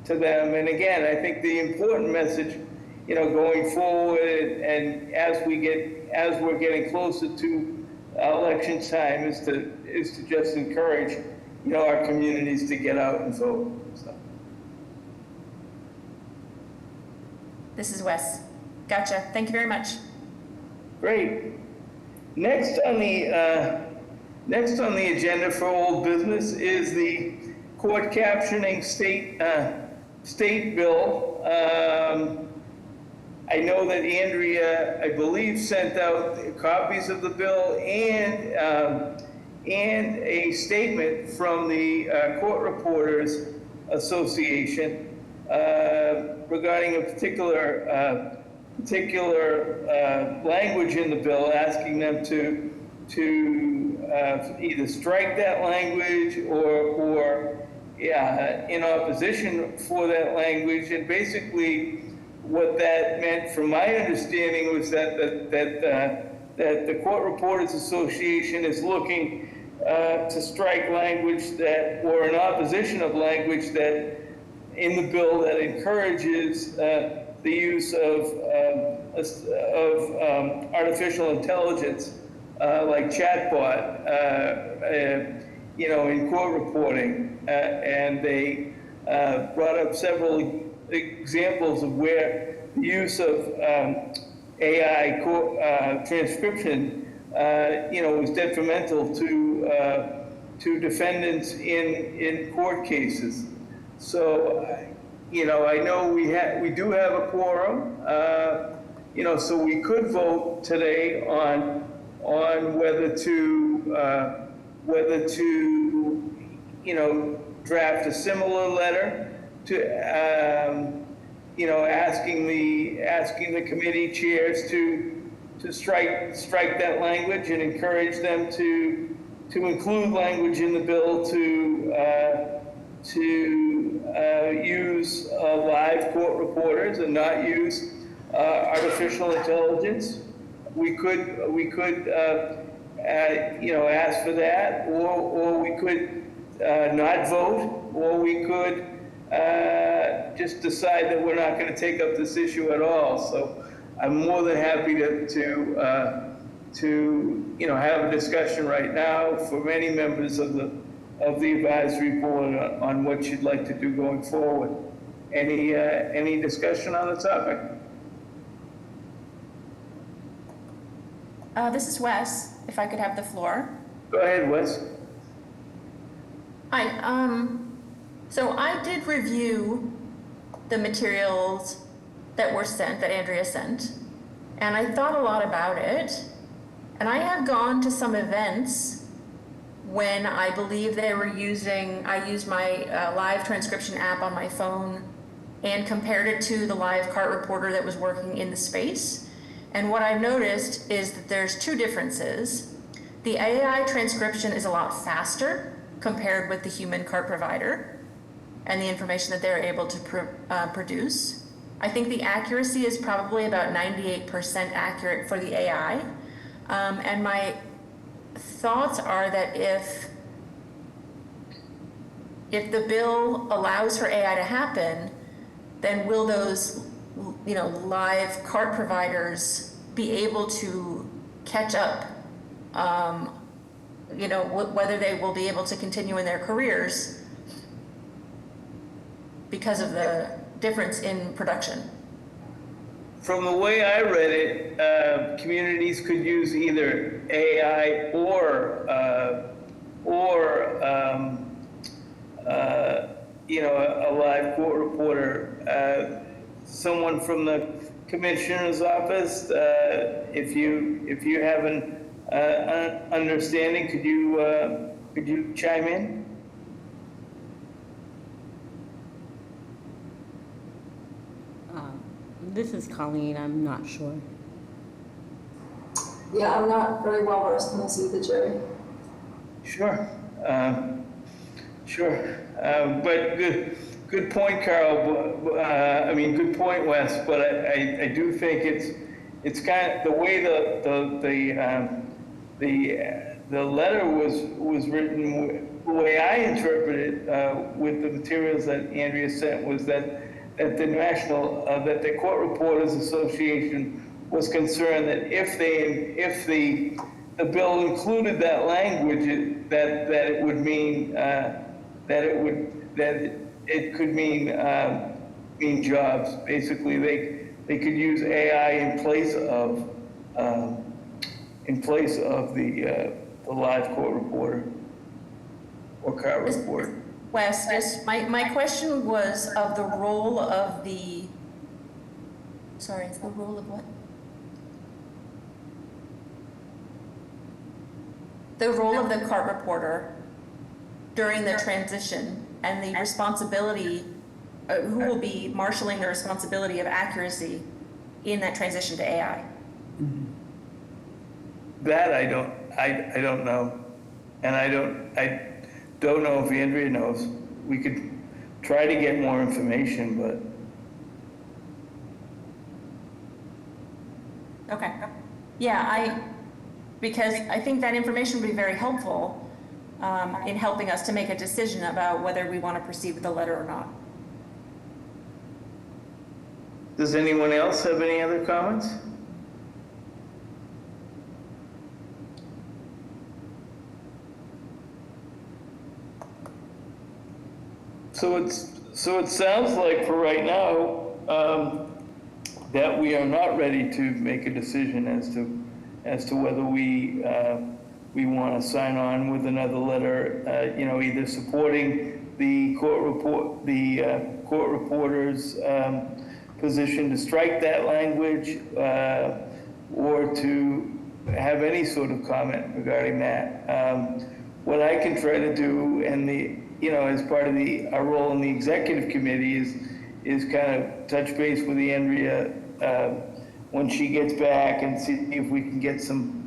to them. And again, I think the important message, you know, going forward, and as we're getting closer to election time, is to just encourage, you know, our communities to get out and vote. So. This is Wes. Gotcha. Thank you very much. Great. Next on the agenda for old business is the court captioning state bill. I know that Andrea, I believe, sent out copies of the bill and a statement from the Court Reporters Association regarding a particular language in the bill, asking them to either strike that language or in opposition for that language. And basically what that meant, from my understanding, was that the Court Reporters Association is looking to strike language that, or in opposition of language that in the bill that encourages the use of artificial intelligence like chatbot, you know, in court reporting, and they brought up several examples of where the use of AI transcription, you know, was detrimental to defendants in court cases. So, you know, I know we do have a quorum, you know, so we could vote today on whether to you know, draft a similar letter to you know, asking the committee chairs to strike that language and encourage them to include language in the bill to use live court reporters and not use artificial intelligence. We could you know, ask for that, or we could not vote, or we could just decide that we're not going to take up this issue at all. So I'm more than happy to you know, have a discussion right now for many members of the advisory board on what you'd like to do going forward. Any discussion on the topic? This is Wes, if I could have the floor. Go ahead, Wes. Hi, so I did review the materials that were sent, that Andrea sent, and I thought a lot about it. And I have gone to some events when I believe they were I used my live transcription app on my phone and compared it to the live CART reporter that was working in the space. And what I've noticed is that there's two differences. The AI transcription is a lot faster compared with the human CART provider and the information that they're able to produce. I think the accuracy is probably about 98% accurate for the AI. And my thoughts are that if the bill allows for AI to happen, then will those, you know, live CART providers be able to catch up, you know, whether they will be able to continue in their careers because of the difference in production? From the way I read it, communities could use either AI or a live court reporter. Someone from the commissioner's office, if you have an understanding, could you chime in? This is Colleen, I'm not sure. Yeah, I'm not very well versed in this either, Jerry. Sure. Sure. But good point, Carl. Good point, Wes. But I do think it's kind of the way the letter was written. The way I interpret it with the materials that Andrea sent was that the Court Reporters Association was concerned that if the bill included that language, that it would mean that it could mean jobs. Basically, they could use AI in place of the live court reporter or car reporter. Wes, just my question was of the role of the, sorry, it's the role of what? The role of the court reporter during the transition and the responsibility, who will be marshaling the responsibility of accuracy in that transition to AI? That I don't know, and I don't know if Andrea knows. We could try to get more information, but. Okay. Yeah, because I think that information would be very helpful in helping us to make a decision about whether we want to proceed with the letter or not. Does anyone else have any other comments? So it sounds like for right now that we are not ready to make a decision as to whether we want to sign on with another letter, either supporting the court reporter's position to strike that language, or to have any sort of comment regarding that. What I can try to do, and as part of our role in the executive committee, is kind of touch base with Andrea when she gets back and see if we can get some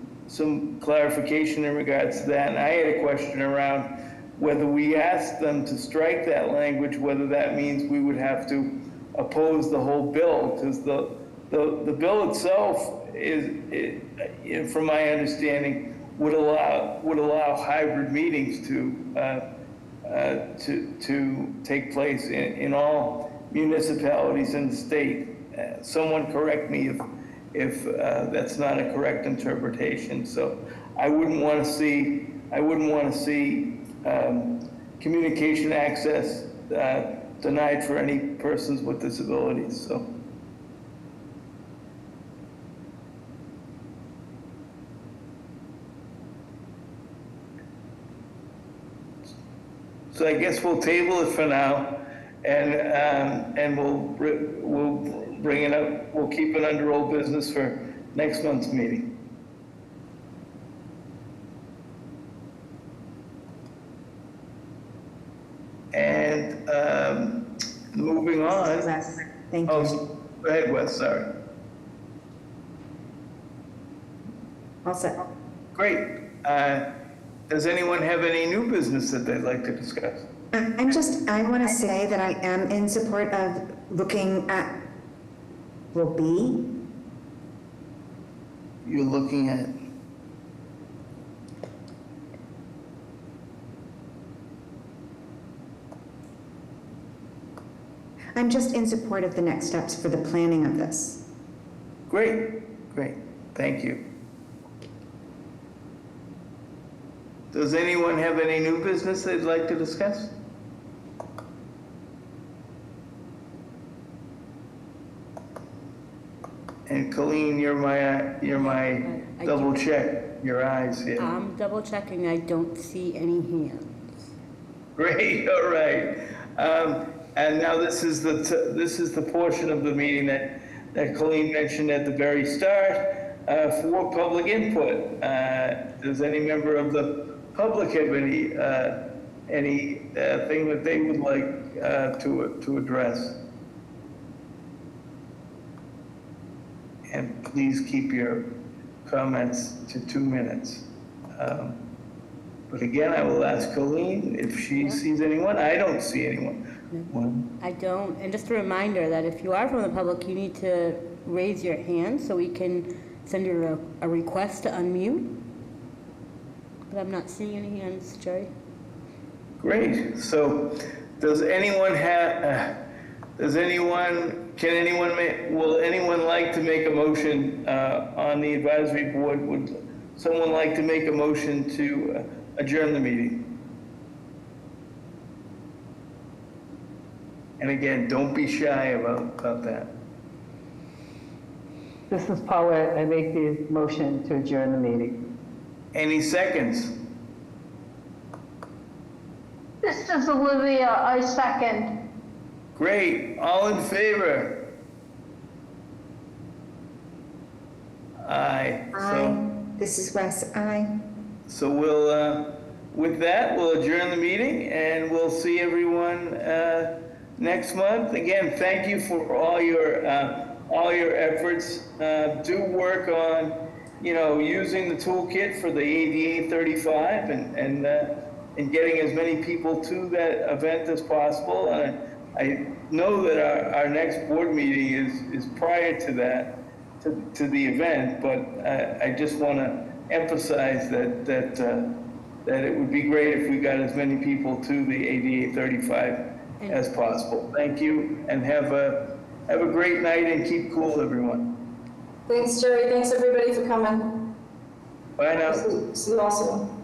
clarification in regards to that. And I had a question around whether we asked them to strike that language, whether that means we would have to oppose the whole bill, because the bill itself is, from my understanding, would allow hybrid meetings to take place in all municipalities in the state. Someone correct me if that's not a correct interpretation. So I wouldn't want to see communication access denied for any persons with disabilities. So I guess we'll table it for now, and we'll bring it up. We'll keep it under old business for next month's meeting. And moving on. Wes, thank you. Oh, go ahead, Wes. Sorry. All set. Great. Does anyone have any new business that they'd like to discuss? I want to say that I am in support of looking at, You're looking at? I'm just in support of the next steps for the planning of this. Great. Thank you. Does anyone have any new business they'd like to discuss? And Colleen, you're my double check, your eyes here. I'm double checking, I don't see any hands. Great, all right. And now this is the portion of the meeting that Colleen mentioned at the very start, for public input. Does any member of the public have anything that they would like to address? And please keep your comments to 2 minutes. But again, I will ask Colleen if she sees anyone. I don't see anyone. I don't. And just a reminder that if you are from the public, you need to raise your hand so we can send you a request to unmute. But I'm not seeing any hands, Jerry. Great. So will anyone like to make a motion on the advisory board? Would someone like to make a motion to adjourn the meeting? And again, don't be shy about that. This is Paulette. I make the motion to adjourn the meeting. Any seconds? This is Olivia, I second. Great. All in favor? Aye. Aye. This is Wes. Aye. So with that, we'll adjourn the meeting and we'll see everyone next month. Again, thank you for all your efforts. Do work on, using the toolkit for the ADA 35 and getting as many people to that event as possible. I know that our next board meeting is prior to that, to the event, but I just want to emphasize that it would be great if we got as many people to the ADA 35 as possible. Thank you, and have a great night and keep cool, everyone. Thanks, Jerry. Thanks, everybody, for coming. Bye now. See you all soon.